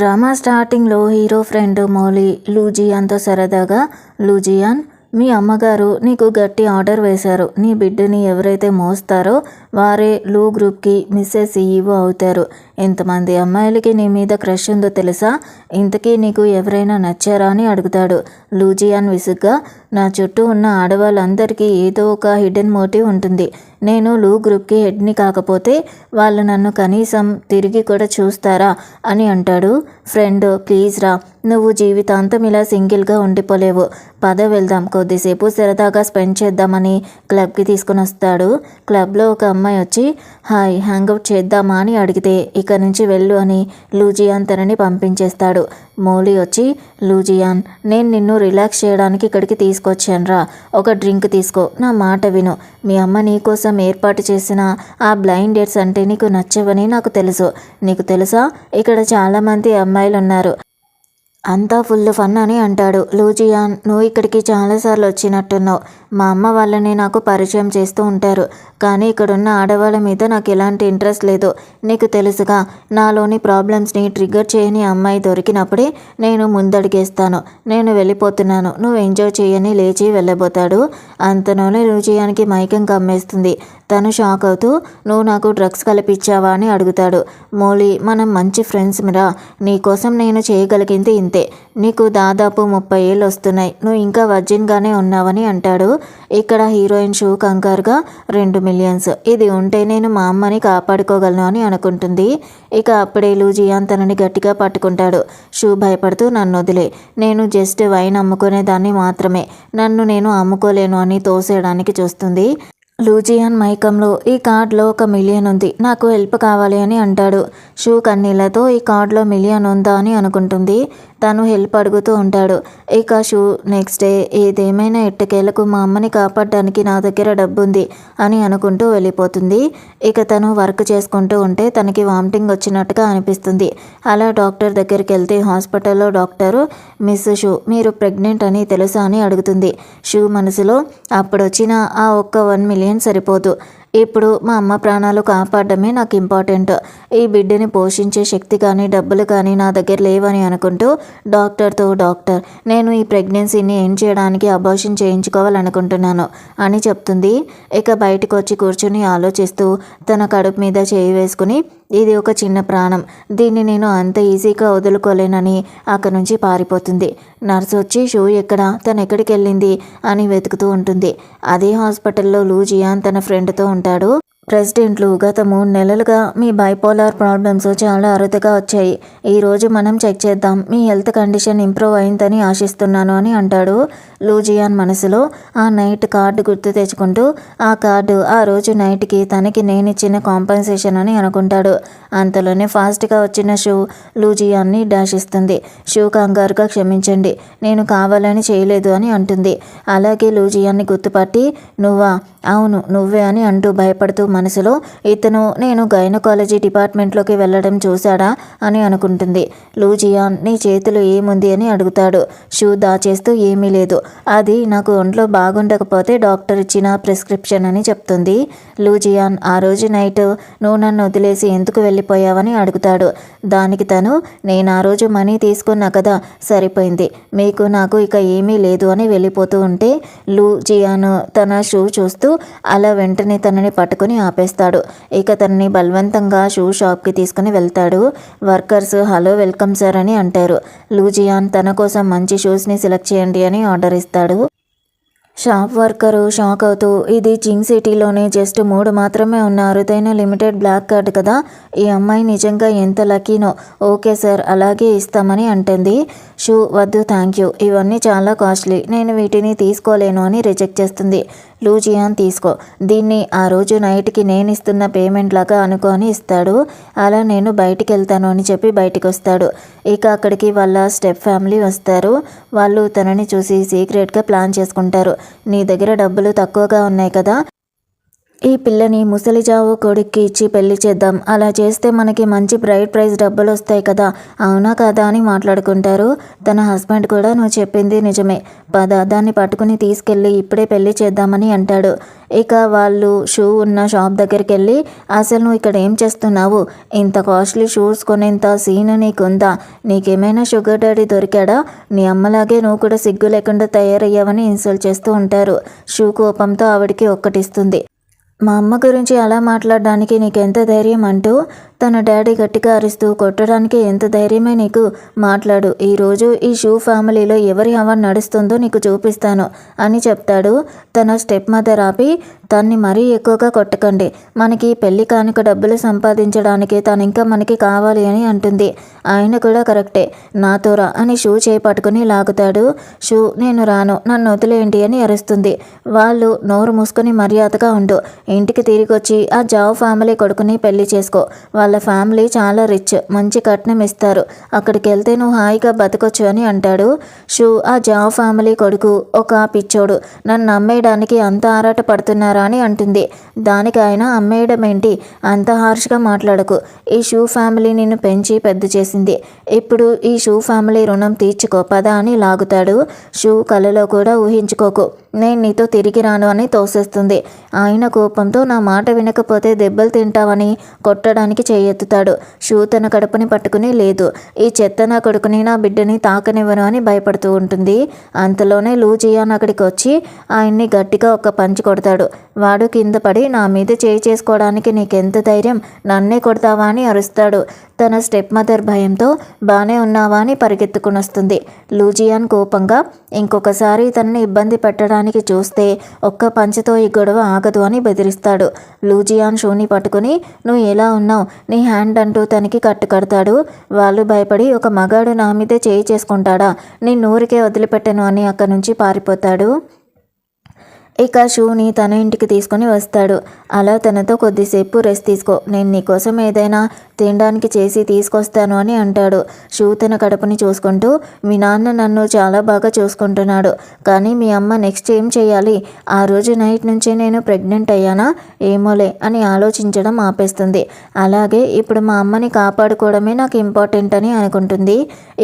Drama స్టార్టింగ్లో hero friend Mouli లూజియాన్తో సరదాగా, లూజియాన్, మీ అమ్మగారు నీకు గట్టి ఆర్డర్ వేశారు. నీ బిడ్డని ఎవరైతే మోస్తారో వారే లూ గ్రూప్కి మిస్సెస్ సీఈఓ అవుతారు. ఎంతమంది అమ్మాయిలకి నీ మీద క్రష్ ఉందో తెలుసా? ఇంతకీ నీకు ఎవరైనా నచ్చారా అని అడుగుతాడు. లూజియాన్ విసుగ్గా, నా చుట్టూ ఉన్న ఆడవాళ్ళందరికీ ఏదో ఒక హిడెన్ మోటివ్ ఉంటుంది. నేను లూ గ్రూప్కి హెడ్ని కాకపోతే వాళ్ళు నన్ను కనీసం తిరిగి కూడా చూస్తారా అని అంటాడు. ఫ్రెండ్, ప్లీజ్ రా, నువ్వు జీవితాంతం ఇలా సింగిల్గా ఉండిపోలేవు. పద వెళ్దాం, కొద్దిసేపు సరదాగా స్పెండ్ చేద్దామని క్లబ్కి తీసుకుని వస్తాడు. క్లబ్లో ఒక అమ్మాయి వచ్చి హాయ్, హ్యాంగ్అవుట్ చేద్దామా అని అడిగితే ఇక నుంచి వెళ్ళు అని లూజియాన్ తనని పంపించేస్తాడు. మౌలి వచ్చి, లూజియాన్, నేను నిన్ను రిలాక్స్ చేయడానికి ఇక్కడికి తీసుకొచ్చానురా, ఒక డ్రింక్ తీసుకో, నా మాట విను. మీ అమ్మ నీ కోసం ఏర్పాటు చేసిన ఆ బ్లైండ్ డేట్స్ అంటే నీకు నచ్చవని నాకు తెలుసు. నీకు తెలుసా, ఇక్కడ చాలామంది అమ్మాయిలు ఉన్నారు, అంతా ఫుల్ ఫన్ అని అంటాడు. లూజియాన్, నువ్వు ఇక్కడికి చాలాసార్లు వచ్చినట్టున్నావు. మా అమ్మ వాళ్ళని నాకు పరిచయం చేస్తూ ఉంటారు, కానీ ఇక్కడున్న ఆడవాళ్ళ మీద నాకు ఎలాంటి ఇంట్రెస్ట్ లేదు. నీకు తెలుసుగా, నాలోని ప్రాబ్లమ్స్ని ట్రిగ్గర్ చేయని అమ్మాయి దొరికినప్పుడే నేను ముందడిగేస్తాను. నేను వెళ్ళిపోతున్నాను, నువ్వు ఎంజాయ్ చేయని లేచి వెళ్ళబోతాడు. అంతలోనే లూజియాన్కి మైకం కమ్మేస్తుంది. తను షాక్ అవుతూ, నువ్వు నాకు డ్రగ్స్ కలిపిచ్చావా అని అడుగుతాడు. మౌలి, మనం మంచి ఫ్రెండ్స్ మిరా, నీకోసం నేను చేయగలిగింది ఇంతే. నీకు దాదాపు 30 ఏళ్ళు వస్తున్నాయి, నువ్వు ఇంకా వర్జిన్గానే ఉన్నావని అంటాడు. ఇక్కడ హీరోయిన్ షూ కంగారుగా 2 మిలియన్స్, ఇది ఉంటే నేను మా అమ్మని కాపాడుకోగలను అని అనుకుంటుంది. ఇక అప్పుడే లూజియాన్ తనని గట్టిగా పట్టుకుంటాడు. షూ భయపడుతూ, నన్ను వదిలే, నేను జస్ట్ వైన్ అమ్ముకునే దాన్ని మాత్రమే, నన్ను నేను అమ్ముకోలేను అని తోసేయడానికి చూస్తుంది. లూజియాన్ మైకంలో, ఈ కార్డులో 1 మిలియన్ ఉంది, నాకు హెల్ప్ కావాలి అని అంటాడు. షూ కన్నీళ్లతో, ఈ కార్డులో మిలియన్ ఉందా అని అనుకుంటుంది. తను హెల్ప్ అడుగుతూ ఉంటాడు. ఇక షూ నెక్స్ట్ డే, ఏదేమైనా ఎట్టకేలకు మా అమ్మని కాపాడడానికి నా దగ్గర డబ్బు ఉంది అని అనుకుంటూ వెళ్ళిపోతుంది. ఇక తను వర్క్ చేసుకుంటూ ఉంటే తనకి వామిటింగ్ వచ్చినట్టుగా అనిపిస్తుంది. అలా డాక్టర్ దగ్గరికి వెళ్తే హాస్పిటల్లో డాక్టరు, మిస్ షూ, మీరు ప్రెగ్నెంట్ అని తెలుసా అని అడుగుతుంది. షూ మనసులో, అప్పుడు వచ్చిన ఆ ఒక్క 1 మిలియన్ సరిపోదు, ఇప్పుడు మా అమ్మ ప్రాణాలు కాపాడడమే నాకు ఇంపార్టెంట్. ఈ బిడ్డని పోషించే శక్తి కానీ డబ్బులు కానీ నా దగ్గర లేవని అనుకుంటూ డాక్టర్తో, డాక్టర్, నేను ఈ ప్రెగ్నెన్సీని ఎండ్ చేయడానికి అబార్షన్ చేయించుకోవాలనుకుంటున్నాను అని చెప్తుంది. ఇక బయటకు వచ్చి కూర్చుని ఆలోచిస్తూ తన కడుపు మీద చేయి వేసుకుని, ఇది ఒక చిన్న ప్రాణం, దీన్ని నేను అంత ఈజీగా వదులుకోలేనని అక్కడి నుంచి పారిపోతుంది. నర్సు వచ్చి, షూ ఎక్కడ, తను ఎక్కడికి వెళ్ళింది అని వెతుకుతూ ఉంటుంది. అదే హాస్పిటల్లో లూజియాన్ తన ఫ్రెండ్తో ఉంటాడు. ప్రెసిడెంట్లు, గత 3 నెలలుగా మీ బైపోలార్ ప్రాబ్లమ్స్ చాలా అరుదుగా వచ్చాయి. ఈరోజు మనం చెక్ చేద్దాం, మీ హెల్త్ కండిషన్ ఇంప్రూవ్ అయిందని ఆశిస్తున్నాను అని అంటాడు. లూజియాన్ మనసులో ఆ నైట్ కార్డు గుర్తు తెచ్చుకుంటూ, ఆ కార్డు ఆ రోజు నైట్కి తనకి నేనిచ్చిన కాంపెన్సేషన్ అని అనుకుంటాడు. అంతలోనే ఫాస్ట్గా వచ్చిన షూ లూజియాన్ని డాష్ ఇస్తుంది. షూ కంగారుగా, క్షమించండి, నేను కావాలని చేయలేదు అని అంటుంది. అలాగే లూజియాన్ని గుర్తుపట్టి, నువ్వా, అవును నువ్వే అని అంటూ భయపడుతూ మనసులో, ఇతను నేను గైనకాలజీ డిపార్ట్మెంట్లోకి వెళ్ళడం చూశాడా అని అనుకుంటుంది. లూజియాన్, నీ చేతులు ఏముంది అని అడుగుతాడు. షూ దాచేస్తూ, ఏమీ లేదు, అది నాకు ఒంట్లో బాగుండకపోతే డాక్టర్ ఇచ్చిన ప్రిస్క్రిప్షన్ అని చెప్తుంది. లూజియాన్, ఆ రోజు నైట్ నువ్వు నన్ను వదిలేసి ఎందుకు వెళ్ళిపోయావని అడుగుతాడు. దానికి తను, నేను ఆ రోజు మనీ తీసుకున్నా కదా, సరిపోయింది, మీకు నాకు ఇక ఏమీ లేదు అని వెళ్ళిపోతూ ఉంటే లూజియాన్ తన షూ చూస్తూ అలా వెంటనే తనని పట్టుకుని ఆపేస్తాడు. ఇక తనని బలవంతంగా షూ షాప్కి తీసుకుని వెళ్తాడు. వర్కర్స్, హలో వెల్కమ్ సార్ అని అంటారు. లూజియాన్ తన కోసం మంచి షూస్ని సెలెక్ట్ చేయండి అని ఆర్డర్ ఇస్తాడు. షాప్ వర్కరు షాక్ అవుతూ, ఇది జింగ్ సిటీలోనే జస్ట్ 3 మాత్రమే ఉన్న అరుదైన లిమిటెడ్ బ్లాక్ కార్డ్ కదా, ఈ అమ్మాయి నిజంగా ఎంత లక్కీనో, ఓకే సార్ అలాగే ఇస్తామని అంటుంది. షూ, వద్దు థ్యాంక్ యూ, ఇవన్నీ చాలా కాస్ట్లీ, నేను వీటిని తీసుకోలేను అని రిజెక్ట్ చేస్తుంది. లూజియాన్, తీసుకో, దీన్ని ఆ రోజు నైట్కి నేను ఇస్తున్న పేమెంట్ లాగా అనుకో అని ఇస్తాడు. అలా నేను బయటికి వెళ్తాను అని చెప్పి బయటికి వస్తాడు. ఇక అక్కడికి వాళ్ళ స్టెప్ ఫ్యామిలీ వస్తారు. వాళ్ళు తనని చూసి సీక్రెట్గా ప్లాన్ చేసుకుంటారు. నీ దగ్గర డబ్బులు తక్కువగా ఉన్నాయి కదా, ఈ పిల్లని ముసలిజావు కొడుక్కి ఇచ్చి పెళ్లి చేద్దాం, అలా చేస్తే మనకి మంచి బ్రైడ్ ప్రైజ్ డబ్బులు వస్తాయి కదా, అవునా కదా అని మాట్లాడుకుంటారు. తన హస్బెండ్ కూడా నువ్వు చెప్పింది నిజమే, పద దాన్ని పట్టుకుని తీసుకెళ్ళి ఇప్పుడే పెళ్లి చేద్దామని అంటాడు. ఇక వాళ్ళు షూ ఉన్న షాప్ దగ్గరికి వెళ్ళి, అసలు నువ్వు ఇక్కడ ఏం చేస్తున్నావు, ఇంత కాస్ట్లీ షూస్ కొనేంత సీన్ నీకుందా, నీకేమైనా షుగర్ డాడీ దొరికాడా, నీ అమ్మలాగే నువ్వు కూడా సిగ్గు లేకుండా తయారయ్యావని ఇన్సల్ట్ చేస్తూ ఉంటారు. షూ కోపంతో ఆవిడికి ఒక్కటిస్తుంది. మా అమ్మ గురించి అలా మాట్లాడడానికి నీకెంత ధైర్యం అంటూ తన డాడీ గట్టిగా అరుస్తూ, కొట్టడానికి ఎంత ధైర్యమే నీకు, మాట్లాడు, ఈరోజు ఈ షూ ఫ్యామిలీలో ఎవరి హవా నడుస్తుందో నీకు చూపిస్తాను అని చెప్తాడు. తన స్టెప్ మదర్ ఆపి, తన్ని మరీ ఎక్కువగా కొట్టకండి, మనకి పెళ్లి కానుక డబ్బులు సంపాదించడానికి తను ఇంకా మనకి కావాలి అని అంటుంది. ఆయన కూడా కరెక్టే, నాతో రా అని షూ చేపట్టుకుని లాగుతాడు. షూ, నేను రాను, నన్ను వదిలేయండి అని అరుస్తుంది. వాళ్ళు నోరు మూసుకొని మర్యాదగా ఉండు, ఇంటికి తిరిగి వచ్చి ఆ జావ్ ఫ్యామిలీ కొడుకుని పెళ్లి చేసుకో, వాళ్ళ ఫ్యామిలీ చాలా రిచ్, మంచి కట్నం ఇస్తారు, అక్కడికి వెళ్తే నువ్వు హాయిగా బతకొచ్చు అని అంటాడు. షూ, ఆ జావ్ ఫ్యామిలీ కొడుకు ఒక పిచ్చోడు, నన్ను అమ్మేయడానికి అంత ఆరాట పడుతున్నారా అని అంటుంది. దానికి ఆయన, అమ్మేయడం ఏంటి, అంత హార్ష్గా మాట్లాడకు, ఈ షూ ఫ్యామిలీ నిన్ను పెంచి పెద్ద చేసింది, ఇప్పుడు ఈ షూ ఫ్యామిలీ రుణం తీర్చుకో పద అని లాగుతాడు. షూ, కలలో కూడా ఊహించుకోకు, నేను నీతో తిరిగి రాను అని తోసేస్తుంది. ఆయన కోపంతో, నా మాట వినకపోతే దెబ్బలు తింటావని కొట్టడానికి చేయెత్తుతాడు. షూ తన కడుపుని పట్టుకుని, లేదు, ఈ చెత్త నా కొడుకుని నా బిడ్డని తాకనివ్వను అని భయపడుతూ ఉంటుంది. అంతలోనే లూజియాన్ అక్కడికి వచ్చి ఆయన్ని గట్టిగా ఒక పంచి కొడతాడు. వాడు కింద పడి, నా మీద చేయి చేసుకోవడానికి నీకెంత ధైర్యం, నన్నే కొడతావా అని అరుస్తాడు. తన స్టెప్ మదర్ భయంతో, బానే ఉన్నావా అని పరిగెత్తుకుని వస్తుంది. లూజియాన్ కోపంగా, ఇంకొకసారి తనని ఇబ్బంది పెట్టడానికి చూస్తే ఒక్క పంచతో ఈ గొడవ ఆగదు అని బెదిరిస్తాడు. లూజియాన్ షూని పట్టుకుని, నువ్వు ఎలా ఉన్నావు, నీ హ్యాండ్ అంటూ తనకి కట్టుకడతాడు. వాళ్ళు భయపడి, ఒక మగాడు నా మీదే చేయి చేసుకుంటాడా, నీ నూరికే వదిలిపెట్టను అని అక్కడి నుంచి పారిపోతాడు. ఇక షూని తన ఇంటికి తీసుకొని వస్తాడు. అలా తనతో కొద్దిసేపు రెస్ట్ తీసుకో, నేను నీకోసం ఏదైనా తినడానికి చేసి తీసుకొస్తాను అని అంటాడు. షూ తన కడుపుని చూసుకుంటూ, మీ నాన్న నన్ను చాలా బాగా చూసుకుంటున్నాడు, కానీ మీ అమ్మ నెక్స్ట్ ఏం చేయాలి, ఆ రోజు నైట్ నుంచి నేను ప్రెగ్నెంట్ అయ్యానా ఏమోలే అని ఆలోచించడం ఆపేస్తుంది. అలాగే ఇప్పుడు మా అమ్మని కాపాడుకోవడమే నాకు ఇంపార్టెంట్ అని అనుకుంటుంది.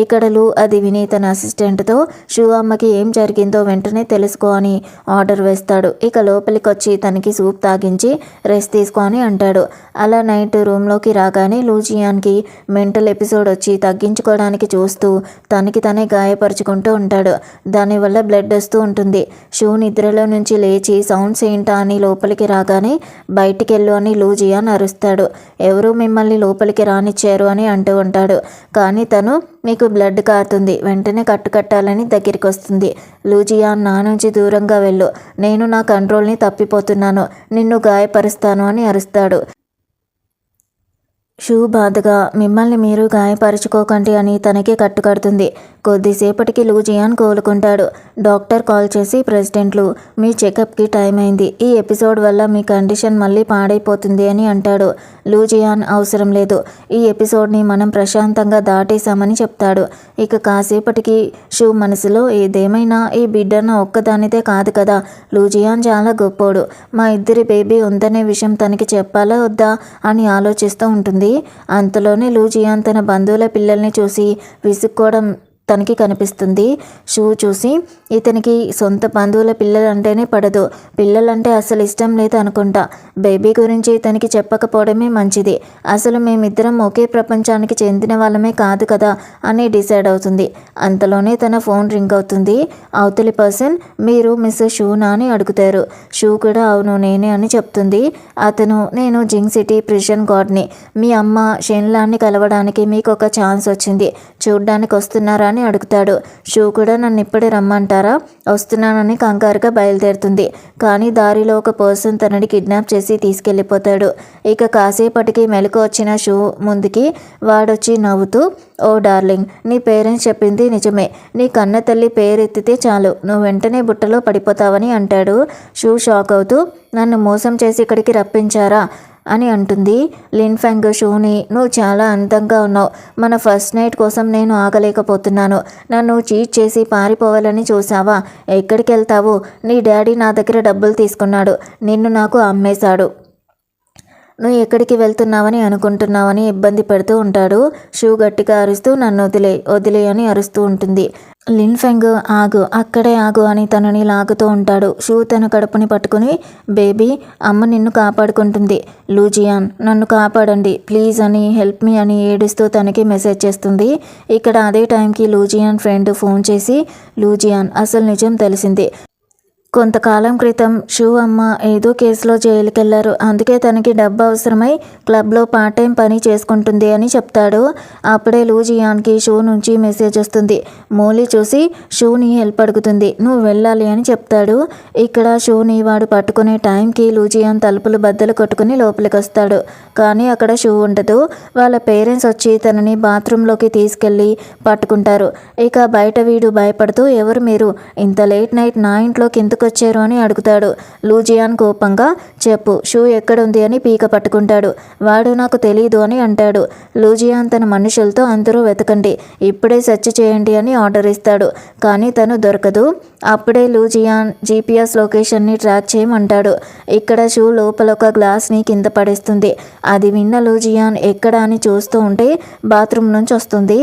ఇక్కడ లూ అది విని తన అసిస్టెంట్తో, షూ అమ్మకి ఏం జరిగిందో వెంటనే తెలుసుకో అని ఆర్డర్ వేస్తాడు. ఇక లోపలికి వచ్చి తనకి సూప్ తాగించి రెస్ట్ తీసుకో అని అంటాడు. అలా నైట్ రూమ్లోకి రాగానే లూజియాన్కి మెంటల్ ఎపిసోడ్ వచ్చి తగ్గించుకోవడానికి చూస్తూ తనకి తనే గాయపరుచుకుంటూ ఉంటాడు. దానివల్ల బ్లడ్ వస్తూ ఉంటుంది. షూ నిద్రలో నుంచి లేచి సౌండ్స్ ఏంటా అని లోపలికి రాగానే, బయటికి వెళ్ళు అని లూజియాన్ అరుస్తాడు. ఎవరు మిమ్మల్ని లోపలికి రానిచ్చారు అని అంటూ ఉంటాడు. కానీ తను, మీకు బ్లడ్ కారుతుంది, వెంటనే కట్టాలని దగ్గరికి వస్తుంది. లూజియాన్, నా నుంచి దూరంగా వెళ్ళు, నేను నా కంట్రోల్ని తప్పిపోతున్నాను, నిన్ను గాయపరుస్తాను అని అరుస్తాడు. షూ బాధగా, మిమ్మల్ని మీరు గాయపరుచుకోకండి అని తనకి కట్టుకడుతుంది. కొద్దిసేపటికి లూజియాన్ కోలుకుంటాడు. డాక్టర్ కాల్ చేసి, ప్రెసిడెంట్లు, మీ చెకప్కి టైం అయింది, ఈ ఎపిసోడ్ వల్ల మీ కండిషన్ మళ్ళీ పాడైపోతుంది అని అంటాడు. లూజియాన్, అవసరం లేదు, ఈ ఎపిసోడ్ని మనం ప్రశాంతంగా దాటేశామని చెప్తాడు. ఇక కాసేపటికి షూ మనసులో, ఏదేమైనా ఈ బిడ్డ నా ఒక్కదానిదే కాదు కదా, లూజియాన్ చాలా గొప్పోడు, మా ఇద్దరి బేబీ ఉందనే విషయం తనకి చెప్పాలా వద్దా అని ఆలోచిస్తూ ఉంటుంది. అంతలోనే లూజియాన్ తన బంధువుల పిల్లల్ని చూసి విసుక్కోవడం తనకి కనిపిస్తుంది. షూ చూసి, ఇతనికి సొంత బంధువుల పిల్లలంటేనే పడదు, పిల్లలంటే అసలు ఇష్టం లేదు అనుకుంటా, బేబీ గురించి తనకి చెప్పకపోవడమే మంచిది, అసలు మేమిద్దరం ఒకే ప్రపంచానికి చెందిన వాళ్ళమే కాదు కదా అని డిసైడ్ అవుతుంది. అంతలోనే తన ఫోన్ రింగ్ అవుతుంది. అవతలి పర్సన్, మీరు మిస్ షూనా అని అడుగుతారు. షూ కూడా అవును నేనే అని చెప్తుంది. అతను, నేను జింగ్ సిటీ ప్రిజన్ గార్డ్ని, మీ అమ్మ షెన్లాన్ని కలవడానికి మీకు ఒక ఛాన్స్ వచ్చింది, చూడ్డానికి వస్తున్నారా అని అడుగుతాడు. షూ కూడా, నన్ను ఇప్పుడే రమ్మంటారా, వస్తున్నానని కంగారుగా బయలుదేరుతుంది. కానీ దారిలో ఒక పర్సన్ తనని కిడ్నాప్ చేసి తీసుకెళ్ళిపోతాడు. ఇక కాసేపటికి మెలకు వచ్చిన షూ ముందుకి వాడొచ్చి నవ్వుతూ, ఓ డార్లింగ్, నీ పేరెంట్స్ చెప్పింది నిజమే, నీ కన్న తల్లి పేరెత్తితే చాలు నువ్వు వెంటనే బుట్టలో పడిపోతావని అంటాడు. షూ షాక్ అవుతూ, నన్ను మోసం చేసి ఇక్కడికి రప్పించారా, అని అంటుంది. లిన్ ఫెంగ్ షూని, నువ్వు చాలా అందంగా ఉన్నావు. మన ఫస్ట్ నైట్ కోసం నేను ఆగలేకపోతున్నాను. నన్ను చీట్ చేసి పారిపోవాలని చూసావా? ఎక్కడికి వెళ్తావు? నీ డాడీ నా దగ్గర డబ్బులు తీసుకున్నాడు. నిన్ను నాకు అమ్మేశాడు. నువ్వు ఎక్కడికి వెళ్తున్నావని అనుకుంటున్నావని ఇబ్బంది పెడుతూ ఉంటాడు. షూ గట్టిగా అరుస్తూ నన్ను వదిలే అని అరుస్తూ ఉంటుంది. లిన్ ఫెంగ్ ఆగు, అక్కడే ఆగు అని తనని లాగుతూ ఉంటాడు. షూ తన కడుపుని పట్టుకుని, బేబీ, అమ్మ నిన్ను కాపాడుకుంటుంది. లూజియాన్, నన్ను కాపాడండి ప్లీజ్ అని, హెల్ప్ మీ అని ఏడుస్తూ తనకి మెసేజ్ చేస్తుంది. ఇక్కడ అదే టైంకి లూజియాన్ ఫ్రెండ్ ఫోన్ చేసి, లూజియాన్, అసలు నిజం తెలిసింది. కొంతకాలం క్రితం షూ అమ్మ ఏదో కేసులో జైలుకి వెళ్ళారు. అందుకే తనకి డబ్బు అవసరమై క్లబ్లో పార్ట్ టైం పని చేసుకుంటుంది అని చెప్తాడు. అప్పుడే లూజియాన్కి షూ నుంచి మెసేజ్ వస్తుంది. మోలీ చూసి షూని హెల్ప్ అడుగుతుంది. నువ్వు వెళ్ళాలి అని చెప్తాడు. ఇక్కడ షూని వాడు పట్టుకునే టైంకి లూజియాన్ తలుపులు బద్దలు కొట్టుకుని లోపలికి వస్తాడు. కానీ అక్కడ షూ ఉండదు. వాళ్ళ పేరెంట్స్ వచ్చి తనని బాత్రూంలోకి తీసుకెళ్ళి పట్టుకుంటారు. ఇక బయట వీడు భయపడుతూ, ఎవరు మీరు? ఇంత లేట్ నైట్ నా ఇంట్లోకి ఎందుకు వచ్చారు అని అడుగుతాడు. లూజియాన్ కోపంగా, చెప్పు, షూ ఎక్కడుంది అని పీక పట్టుకుంటాడు. వాడు నాకు తెలీదు అని అంటాడు. లూజియాన్ తన మనుషులతో అందరూ వెతకండి, ఇప్పుడే సెర్చ్ చేయండి అని ఆర్డర్ ఇస్తాడు. కానీ తను దొరకదు. అప్పుడే లూజియాన్ GPS లొకేషన్ని ట్రాక్ చేయమంటాడు. ఇక్కడ షూ లోపల ఒక గ్లాస్ని కింద పడేస్తుంది. అది విన్న లూజియాన్ ఎక్కడ అని చూస్తూ ఉంటే బాత్రూమ్ నుంచి వస్తుంది.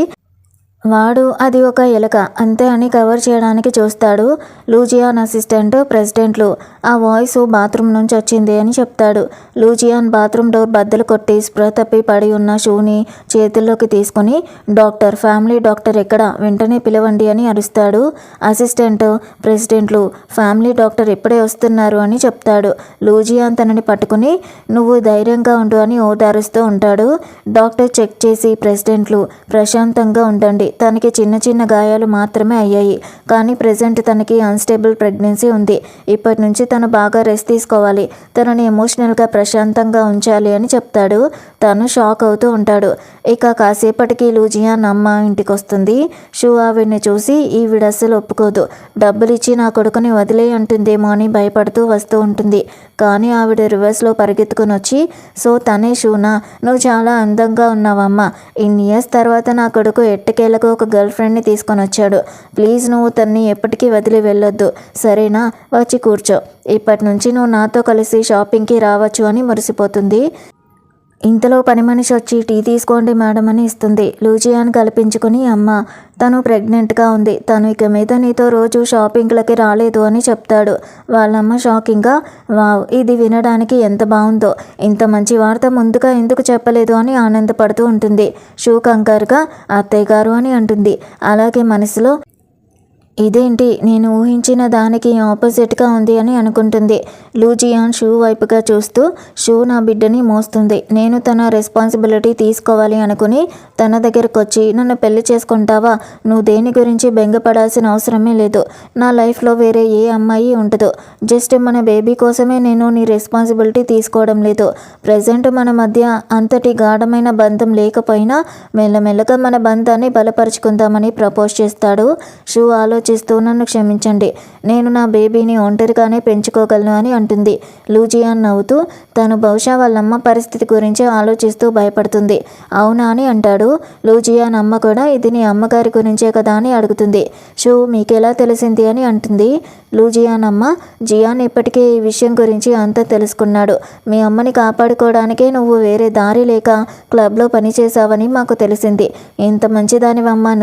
వాడు అది ఒక ఎలక అంతే అని కవర్ చేయడానికి చూస్తాడు. లూజియాన్ అసిస్టెంట్ ప్రెసిడెంట్లు ఆ వాయిస్ బాత్రూమ్ నుంచి వచ్చింది అని చెప్తాడు. లూజియాన్ బాత్రూమ్ డోర్ బద్దలు కొట్టి స్పృహ తప్పి పడి ఉన్న షూని చేతుల్లోకి తీసుకుని, డాక్టర్, ఫ్యామిలీ డాక్టర్ ఎక్కడ? వెంటనే పిలవండి అని అరుస్తాడు. అసిస్టెంట్ ప్రెసిడెంట్లు, ఫ్యామిలీ డాక్టర్ ఇప్పుడే వస్తున్నారు అని చెప్తాడు. లూజియాన్ తనని పట్టుకుని, నువ్వు ధైర్యంగా ఉండు అని ఓదారుస్తూ ఉంటాడు. డాక్టర్ చెక్ చేసి, ప్రెసిడెంట్లు ప్రశాంతంగా ఉండండి, తనకి చిన్న చిన్న గాయాలు మాత్రమే అయ్యాయి. కానీ ప్రెజెంట్ తనకి అన్స్టేబుల్ ప్రెగ్నెన్సీ ఉంది. ఇప్పటి నుంచి తను బాగా రెస్ట్ తీసుకోవాలి. తనని ఎమోషనల్గా ప్రశాంతంగా ఉంచాలి అని చెప్తాడు. తను షాక్ అవుతూ ఉంటాడు. ఇక కాసేపటికి లూజియాన్ అమ్మ ఇంటికి వస్తుంది. షూ ఆవిడ్ని చూసి, ఈవిడ అస్సలు ఒప్పుకోదు, డబ్బులు ఇచ్చి నా కొడుకుని వదిలే అంటుందేమో అని భయపడుతూ వస్తూ ఉంటుంది. కానీ ఆవిడ రివర్స్లో పరిగెత్తుకుని వచ్చి, సో తనే షూనా? నువ్వు చాలా అందంగా ఉన్నావమ్మా. ఇన్ని ఇయర్స్ తర్వాత నా కొడుకు ఎట్టకేలకు ఒక గర్ల్ ఫ్రెండ్ని తీసుకొని వచ్చాడు. ప్లీజ్ నువ్వు తన్ని ఎప్పటికీ వదిలి వెళ్ళొద్దు, సరేనా? వచ్చి కూర్చో. ఇప్పటి నుంచి నువ్వు నాతో కలిసి షాపింగ్కి రావచ్చు అని మురిసిపోతుంది. ఇంతలో పని మనిషి వచ్చి, టీ తీసుకోండి మేడం అని ఇస్తుంది. లూజియాన్ కల్పించుకుని, అమ్మ, తను ప్రెగ్నెంట్గా ఉంది. తను ఇక మీద నీతో రోజు షాపింగ్లకి రాలేదు అని చెప్తాడు. వాళ్ళమ్మ షాకింగ్గా, వావ్, ఇది వినడానికి ఎంత బాగుందో, ఇంత మంచి వార్త ముందుగా ఎందుకు చెప్పలేదు అని ఆనందపడుతూ ఉంటుంది. షూ కంగారుగా, అత్తయ్య గారు అని అంటుంది. అలాగే మనసులో, ఇదేంటి, నేను ఊహించిన దానికి ఆపోజిట్గా ఉంది అని అనుకుంటుంది. లూజియాన్ షూ వైపుగా చూస్తూ, షూ నా బిడ్డని మోస్తుంది, నేను తన రెస్పాన్సిబిలిటీ తీసుకోవాలి అనుకుని తన దగ్గరకు వచ్చి, నన్ను పెళ్లి చేసుకుంటావా? నువ్వు దేని గురించి బెంగపడాల్సిన అవసరమే లేదు. నా లైఫ్లో వేరే ఏ అమ్మాయి ఉండదు. జస్ట్ మన బేబీ కోసమే నేను నీ రెస్పాన్సిబిలిటీ తీసుకోవడం లేదు. ప్రజెంట్ మన మధ్య అంతటి గాఢమైన బంధం లేకపోయినా మెల్లమెల్లగా మన బంధాన్ని బలపరుచుకుందామని ప్రపోజ్ చేస్తాడు. షూ ఆలోచిస్తూ, నన్ను క్షమించండి, నేను నా బేబీని ఒంటరిగానే పెంచుకోగలను అని అంటుంది. లూజియాన్ నవ్వుతూ, తను బహుశా వాళ్ళమ్మ పరిస్థితి గురించి ఆలోచిస్తూ భయపడుతుంది, అవునా అని అంటాడు. లూజియాన్ అమ్మ కూడా, ఇది నీ అమ్మగారి గురించే కదా అని అడుగుతుంది. షూ, మీకెలా తెలిసింది అని అంటుంది. లూజియాన్ అమ్మ, జియాన్ ఇప్పటికే ఈ విషయం గురించి అంతా తెలుసుకున్నాడు. మీ అమ్మని కాపాడుకోవడానికే నువ్వు వేరే దారి లేక క్లబ్లో పనిచేసావని మాకు తెలిసింది. ఇంత మంచిదానివమ్మా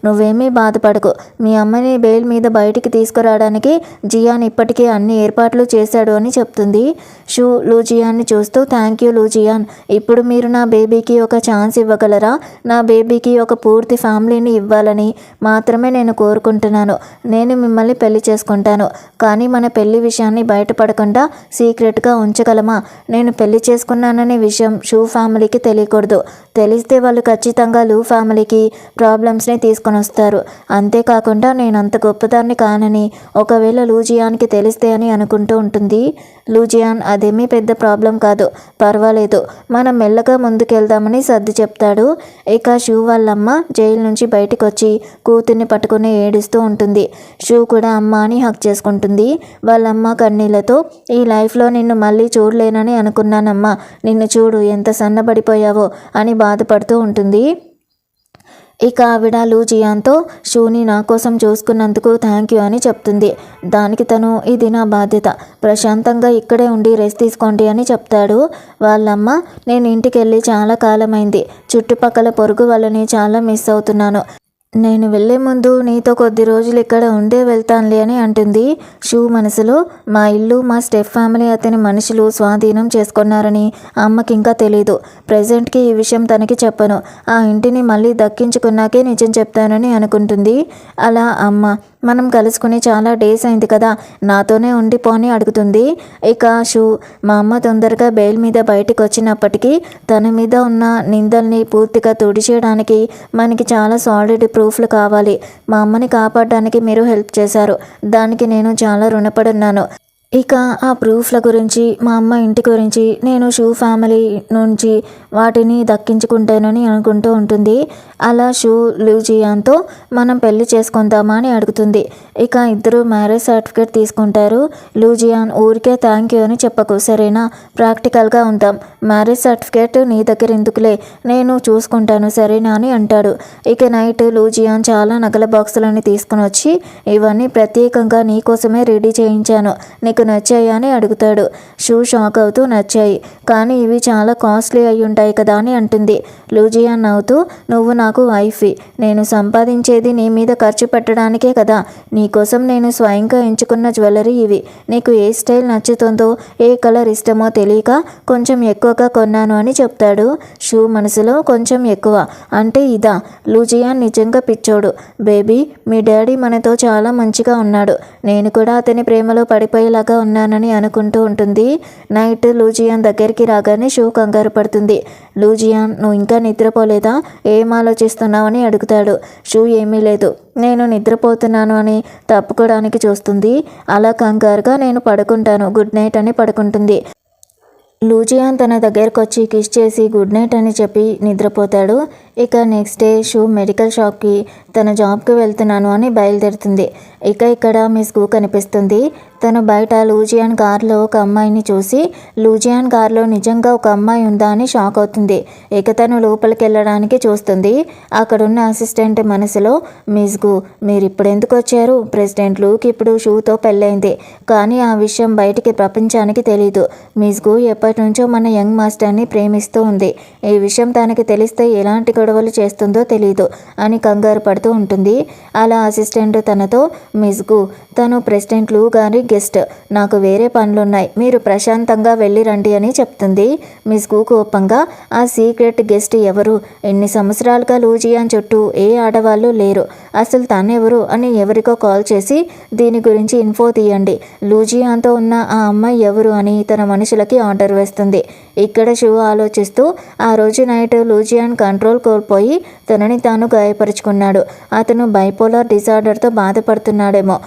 నువ్వేమీ బాధపడకు. మీ అమ్మని బెయిల్ మీద బయటికి తీసుకురావడానికి జియాన్ ఇప్పటికే అన్ని ఏర్పాట్లు చేశాడు అని చెప్తుంది. షూ లూజియాన్ని చూస్తూ, థ్యాంక్ యూ లూజియాన్, ఇప్పుడు మీరు నా బేబీకి ఒక ఛాన్స్ ఇవ్వగలరా? నా బేబీకి ఒక పూర్తి ఫ్యామిలీని ఇవ్వాలని మాత్రమే నేను కోరుకుంటున్నాను. నేను మిమ్మల్ని పెళ్లి చేసుకుంటాను, కానీ మన పెళ్లి విషయాన్ని బయటపడకుండా సీక్రెట్గా ఉంచగలమా? నేను పెళ్లి చేసుకున్నాననే విషయం షూ ఫ్యామిలీకి తెలియకూడదు. తెలిస్తే వాళ్ళు ఖచ్చితంగా లూ ఫ్యామిలీకి ప్రాబ్లమ్స్ని తీసుకొని వస్తారు. అంతేకాకుండా నేను నేను అంత గొప్పదాన్ని కానని ఒకవేళ లూజియాన్కి తెలిస్తే అని అనుకుంటూ ఉంటుంది. లూజియాన్ అదేమీ పెద్ద ప్రాబ్లం కాదు, పర్వాలేదు, మనం మెల్లగా ముందుకెళ్దామని సర్ది చెప్తాడు. ఇక షూ వాళ్ళమ్మ జైలు నుంచి బయటకు వచ్చి కూతుర్ని పట్టుకుని ఏడుస్తూ ఉంటుంది. షూ కూడా అమ్మ అని హక్ చేసుకుంటుంది. వాళ్ళమ్మ కన్నీళ్లతో, ఈ లైఫ్లో నిన్ను మళ్ళీ చూడలేనని అనుకున్నానమ్మా, నిన్ను చూడు ఎంత సన్నబడిపోయావో అని బాధపడుతూ ఉంటుంది. ఇక ఆవిడ లూజియాన్తో షూని నా కోసం చూసుకున్నందుకు థ్యాంక్ యూ అని చెప్తుంది. దానికి తను, ఇది నా బాధ్యత, ప్రశాంతంగా ఇక్కడే ఉండి రెస్ట్ తీసుకోండి అని చెప్తాడు. వాళ్ళమ్మ, నేను ఇంటికి వెళ్ళి చాలా కాలమైంది, చుట్టుపక్కల పొరుగు వాళ్ళని చాలా మిస్ అవుతున్నాను, నేను వెళ్ళే ముందు నీతో కొద్ది రోజులు ఇక్కడ ఉండే వెళ్తానులే అని అంటుంది. షూ మనసులో, మా ఇల్లు మా స్టెప్ ఫ్యామిలీ అతని మనుషులు స్వాధీనం చేసుకున్నారని అమ్మకి ఇంకా తెలీదు. ప్రెజెంట్కి ఈ విషయం తనకి చెప్పను, ఆ ఇంటిని మళ్ళీ దక్కించుకున్నాకే నిజం చెప్తానని అనుకుంటుంది. అలా అమ్మ, మనం కలుసుకుని చాలా డేస్ అయింది కదా, నాతోనే ఉండిపోని అడుగుతుంది. ఇక షూ, మా అమ్మ తొందరగా బెయిల్ మీద బయటకు వచ్చినప్పటికీ తన మీద ఉన్న నిందల్ని పూర్తిగా తుడిచేయడానికి మనకి చాలా సాలిడ్ ప్రూఫ్లు కావాలి. మా అమ్మని కాపాడడానికి మీరు హెల్ప్ చేశారు, దానికి నేను చాలా రుణపడున్నాను. ఇక ఆ ప్రూఫ్ల గురించి, మా అమ్మ ఇంటి గురించి నేను షూ ఫ్యామిలీ నుంచి వాటిని దక్కించుకుంటానని అనుకుంటూ ఉంటుంది. అలా షూ లూజియాన్తో మనం పెళ్లి చేసుకుందామా అని అడుగుతుంది. ఇక ఇద్దరు మ్యారేజ్ సర్టిఫికేట్ తీసుకుంటారు. లూజియాన్, ఊరికే థ్యాంక్ యూ అని చెప్పకు సరేనా, ప్రాక్టికల్గా ఉందాం, మ్యారేజ్ సర్టిఫికేట్ నీ దగ్గర ఎందుకులే, నేను చూసుకుంటాను సరేనా అని అంటాడు. ఇక నైట్ లూజియాన్ చాలా నగల బాక్సులని తీసుకుని వచ్చి, ఇవన్నీ ప్రత్యేకంగా నీ కోసమే రెడీ చేయించాను, నీకు నచ్చాయా అని అడుగుతాడు. షూ షాక్ అవుతూ, నచ్చాయి, కానీ ఇవి చాలా కాస్ట్లీ అయి ఉంటాయి కదా అని అంటుంది. లూజియాన్ నవ్వుతూ, నువ్వు నాకు వైఫీ, నేను సంపాదించేది నీ మీద ఖర్చు పెట్టడానికే కదా, నీకోసం నేను స్వయంగా ఎంచుకున్న జ్యువెలరీ ఇవి, నీకు ఏ స్టైల్ నచ్చుతుందో ఏ కలర్ ఇష్టమో తెలియక కొంచెం ఎక్కువగా కొన్నాను అని చెప్తాడు. షూ మనసులో, కొంచెం ఎక్కువ అంటే ఇదా? లూజియాన్ నిజంగా పిచ్చోడు. బేబీ, మీ డాడీ మనతో చాలా మంచిగా ఉన్నాడు, నేను కూడా అతని ప్రేమలో పడిపోయేలాగా ఉన్నానని అనుకుంటూ ఉంటుంది. నైట్ లూజియాన్ దగ్గరికి రాగానే షూ కంగారు పడుతుంది. లూజియాన్, నువ్వు ఇంకా నిద్రపోలేదా, ఏం ఆలోచిస్తున్నావని అడుగుతాడు. షూ, ఏమీ లేదు, నేను నిద్రపోతున్నాను అని తప్పుకోవడానికి చూస్తుంది. అలా కంగారుగా, నేను పడుకుంటాను, గుడ్ నైట్ అని పడుకుంటుంది. లూజియాన్ తన దగ్గరకు వచ్చి కిస్ చేసి గుడ్ నైట్ అని చెప్పి నిద్రపోతాడు. ఇక నెక్స్ట్ డే షూ మెడికల్ షాప్కి తన జాబ్కి వెళ్తున్నాను అని బయలుదేరుతుంది. ఇక ఇక్కడ మిస్ గు కనిపిస్తుంది. తను బయట లూజియాన్ కార్లో ఒక అమ్మాయిని చూసి, లూజియాన్ కార్లో నిజంగా ఒక అమ్మాయి ఉందా అని షాక్ అవుతుంది. ఇక తను లోపలికి వెళ్ళడానికి చూస్తుంది. అక్కడున్న అసిస్టెంట్ మనసులో, మిస్ గు, మీరు ఇప్పుడు ఎందుకు వచ్చారు, ప్రెసిడెంట్ లూకి ఇప్పుడు షూతో పెళ్ళైంది, కానీ ఆ విషయం బయటికి ప్రపంచానికి తెలీదు. మిస్ గు ఎప్పటి నుంచో మన యంగ్ మాస్టర్ని ప్రేమిస్తూ ఉంది, ఈ విషయం తనకి తెలిస్తే ఎలాంటి గొడవలు చేస్తుందో తెలీదు అని కంగారు పడుతూ ఉంటుంది. అలా అసిస్టెంట్ తనతో, మిస్ గు, తను ప్రెసిడెంట్ లూ గారి గెస్ట్, నాకు వేరే పనులున్నాయి, మీరు ప్రశాంతంగా వెళ్ళి రండి అని చెప్తుంది. మిస్ గు కోపంగా, ఆ సీక్రెట్ గెస్ట్ ఎవరు, ఎన్ని సంవత్సరాలుగా లూజియాన్ చుట్టూ ఏ ఆడవాళ్ళు లేరు, అసలు తనెవరు అని ఎవరికో కాల్ చేసి దీని గురించి ఇన్ఫో తీయండి, లూజియాన్తో ఉన్న ఆ అమ్మాయి ఎవరు అని తన మనుషులకి ఆర్డర్ వేస్తుంది. ఇక్కడ షూ ఆలోచిస్తూ, ఆ రోజు నైట్ లూజియాన్ కంట్రోల్ కోల్పోయి తనని తాను గాయపరుచుకున్నాడు, అతను బైపోలార్ డిజార్డర్తో బాధపడుతున్నాడేమో,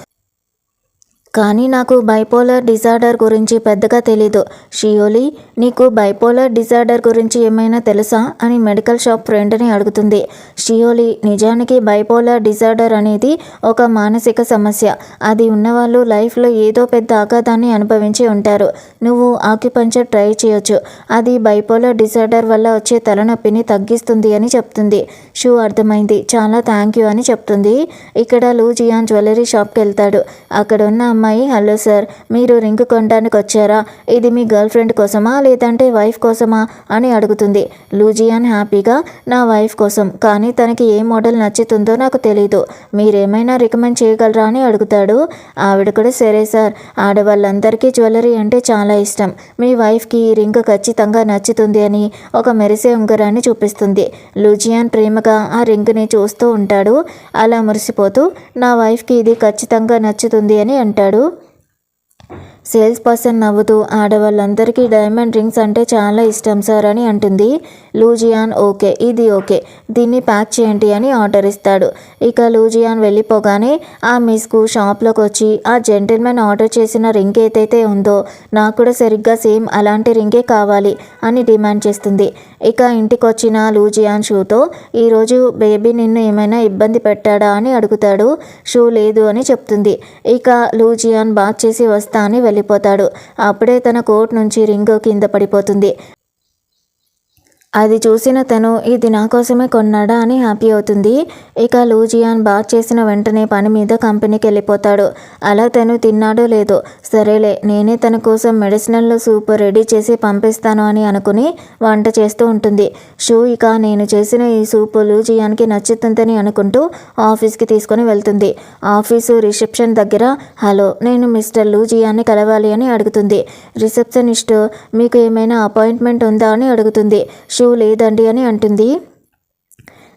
కానీ నాకు బైపోలర్ డిజార్డర్ గురించి పెద్దగా తెలీదు. షియోలి, నీకు బైపోలర్ డిజార్డర్ గురించి ఏమైనా తెలుసా అని మెడికల్ షాప్ ఫ్రెండ్ని అడుగుతుంది. షియోలి, నిజానికి బైపోలర్ డిజార్డర్ అనేది ఒక మానసిక సమస్య, అది ఉన్నవాళ్ళు లైఫ్లో ఏదో పెద్ద ఆఘాతాన్ని అనుభవించి ఉంటారు, నువ్వు ఆక్యుపంచర్ ట్రై చేయొచ్చు, అది బైపోలర్ డిజార్డర్ వల్ల వచ్చే తలనొప్పిని తగ్గిస్తుంది అని చెప్తుంది. షూ, అర్థమైంది, చాలా థ్యాంక్ యూ అని చెప్తుంది. ఇక్కడ లూజియాన్ జ్యువెలరీ షాప్కి వెళ్తాడు. అక్కడ ఉన్న అమ్మాయి, హలో సార్, మీరు రింగ్ కొనడానికి వచ్చారా, ఇది మీ గర్ల్ ఫ్రెండ్ కోసమా లేదంటే వైఫ్ కోసమా అని అడుగుతుంది. లూజియాన్ హ్యాపీగా, నా వైఫ్ కోసం, కానీ తనకి ఏ మోడల్ నచ్చుతుందో నాకు తెలీదు, మీరేమైనా రికమెండ్ చేయగలరా అని అడుగుతాడు. ఆవిడ కూడా, సరే సార్, ఆడవాళ్ళందరికీ జ్యువెలరీ అంటే చాలా ఇష్టం, మీ వైఫ్కి ఈ రింగ్ ఖచ్చితంగా నచ్చుతుంది అని ఒక మెరిసే ఉంగరాన్ని చూపిస్తుంది. లూజియాన్ ప్రేమగా ఆ రింగ్ని చూస్తూ ఉంటాడు. అలా మురిసిపోతూ, నా వైఫ్కి ఇది ఖచ్చితంగా నచ్చుతుంది అని అంటాడు. సేల్స్ పర్సన్ నవ్వుతూ ఆడవాళ్ళందరికీ డైమండ్ రింగ్స్ అంటే చాలా ఇష్టం సార్ అని అంటుంది. లూజియాన్ ఓకే, ఇది ఓకే, దీన్ని ప్యాక్ చేయండి అని ఆర్డర్ ఇస్తాడు. ఇక లూజియాన్ వెళ్ళిపోగానే ఆ మిస్కు షాప్లోకి వచ్చి ఆ జెంటిల్మెన్ ఆర్డర్ చేసిన రింగ్ ఏదైతే ఉందో నాకు కూడా సరిగ్గా సేమ్ అలాంటి రింగే కావాలి అని డిమాండ్ చేస్తుంది. ఇక ఇంటికి వచ్చిన లూజియాన్ షూతో ఈరోజు బేబీ నిన్ను ఏమైనా ఇబ్బంది పెట్టాడా అని అడుగుతాడు. షూ లేదు అని చెప్తుంది. ఇక లూజియాన్ బాత్ చేసి వస్తా అని వెళ్ళిపోతాడు. అప్పుడే తన కోట్ నుంచి రింగ్ కింద పడిపోతుంది. అది చూసిన తను ఇది నా కోసమే కొన్నాడా అని హ్యాపీ అవుతుంది. ఇక లూజియాన్ బాత్ చేసిన వెంటనే పని మీద కంపెనీకి వెళ్ళిపోతాడు. అలా తను తిన్నాడో లేదో సరేలే నేనే తన కోసం మెడిసినల్ సూప్ రెడీ చేసి పంపిస్తాను అని అనుకుని వంట చేస్తూ ఉంటుంది. షూ ఇక నేను చేసిన ఈ సూప్ లూజియాన్కి నచ్చుతుందని అనుకుంటూ ఆఫీస్కి తీసుకొని వెళ్తుంది. ఆఫీసు రిసెప్షన్ దగ్గర హలో, నేను మిస్టర్ లూజియాన్ని కలవాలి అని అడుగుతుంది. రిసెప్షనిస్ట్ మీకు ఏమైనా అపాయింట్మెంట్ ఉందా అని అడుగుతుంది. షూ లేదండి అని అంటుంది.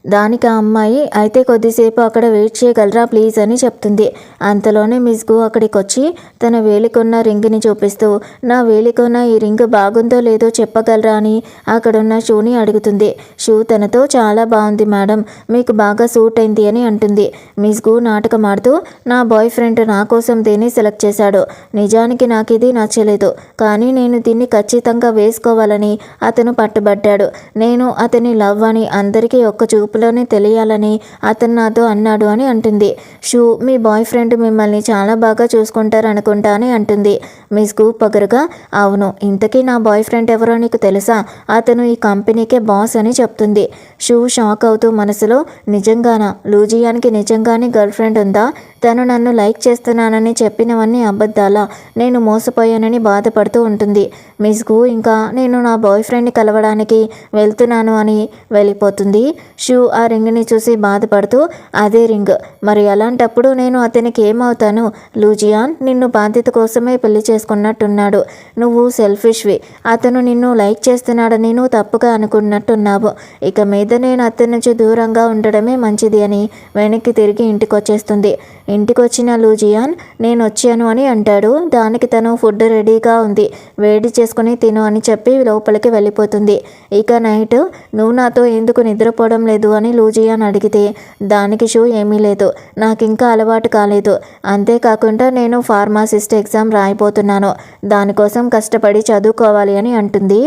దానికి ఆ అమ్మాయి అయితే కొద్దిసేపు అక్కడ వెయిట్ చేయగలరా ప్లీజ్ అని చెప్తుంది. అంతలోనే మిస్గు అక్కడికి వచ్చి తన వేలికొన్న రింగ్ని చూపిస్తూ నా వేలికొన్న ఈ రింగ్ బాగుందో లేదో చెప్పగలరా అని అక్కడున్న షూని అడుగుతుంది. షూ తనతో చాలా బాగుంది మేడం, మీకు బాగా సూట్ అయింది అని అంటుంది. మిస్గు నాటకం ఆడుతూ నా బాయ్ ఫ్రెండ్ నా కోసం దీన్ని సెలెక్ట్ చేశాడు. నిజానికి నాకు ఇది నచ్చలేదు, కానీ నేను దీన్ని ఖచ్చితంగా వేసుకోవాలని అతను పట్టుబట్టాడు. నేను అతని లవ్ అని అందరికీ ఒక్క చూపులోనే తెలియాలని అతను నాతో అన్నాడు అని అంటుంది. షూ మీ బాయ్ ఫ్రెండ్ మిమ్మల్ని చాలా బాగా చూసుకుంటారు అనుకుంటా అని అంటుంది. మిస్కు పొగరుగా అవును, ఇంతకీ నా బాయ్ ఫ్రెండ్ ఎవరో నీకు తెలుసా, అతను ఈ కంపెనీకే బాస్ అని చెప్తుంది. షూ షాక్ అవుతూ మనసులో నిజంగానా, లూజియాన్కి నిజంగానే గర్ల్ ఫ్రెండ్ ఉందా, తను నన్ను లైక్ చేస్తున్నానని చెప్పినవన్నీ అబద్ధాలా, నేను మోసపోయానని బాధపడుతూ ఉంటుంది. మిస్కు ఇంకా నేను నా బాయ్ ఫ్రెండ్ని కలవడానికి వెళ్తున్నాను అని వెళ్ళిపోతుంది. షూ ఆ రింగ్ని చూసి బాధపడుతూ అదే రింగ్, మరి అలాంటప్పుడు నేను అతనికి ఏమవుతాను, లూజియాన్ నిన్ను బాధ్యత కోసమే పెళ్లి చేసుకున్నట్టున్నాడు, నువ్వు సెల్ఫిష్వి, అతను నిన్ను లైక్ చేస్తున్నాడని నువ్వు తప్పుగా అనుకున్నట్టున్నావు, ఇక మీద నేను అతని నుంచి దూరంగా ఉండడమే మంచిది అని వెనక్కి తిరిగి ఇంటికి వచ్చేస్తుంది. ఇంటికి వచ్చిన లూజియాన్ నేను వచ్చాను అని అంటాడు. దానికి తను ఫుడ్ రెడీగా ఉంది, వేడి చేసుకుని తిను అని చెప్పి లోపలికి వెళ్ళిపోతుంది. ఇక నైట్ నువ్వు నాతో ఎందుకు నిద్రపోవడం లేదు అని లూజియాన్ అడిగితే దానికి షూ ఏమీ లేదు, నాకు ఇంకా అలవాటు కాలేదు, అంతేకాకుండా నేను ఫార్మాసిస్ట్ ఎగ్జామ్ రాయిపోతున్నాను, దానికోసం కష్టపడి చదువుకోవాలి అని అంటుంది.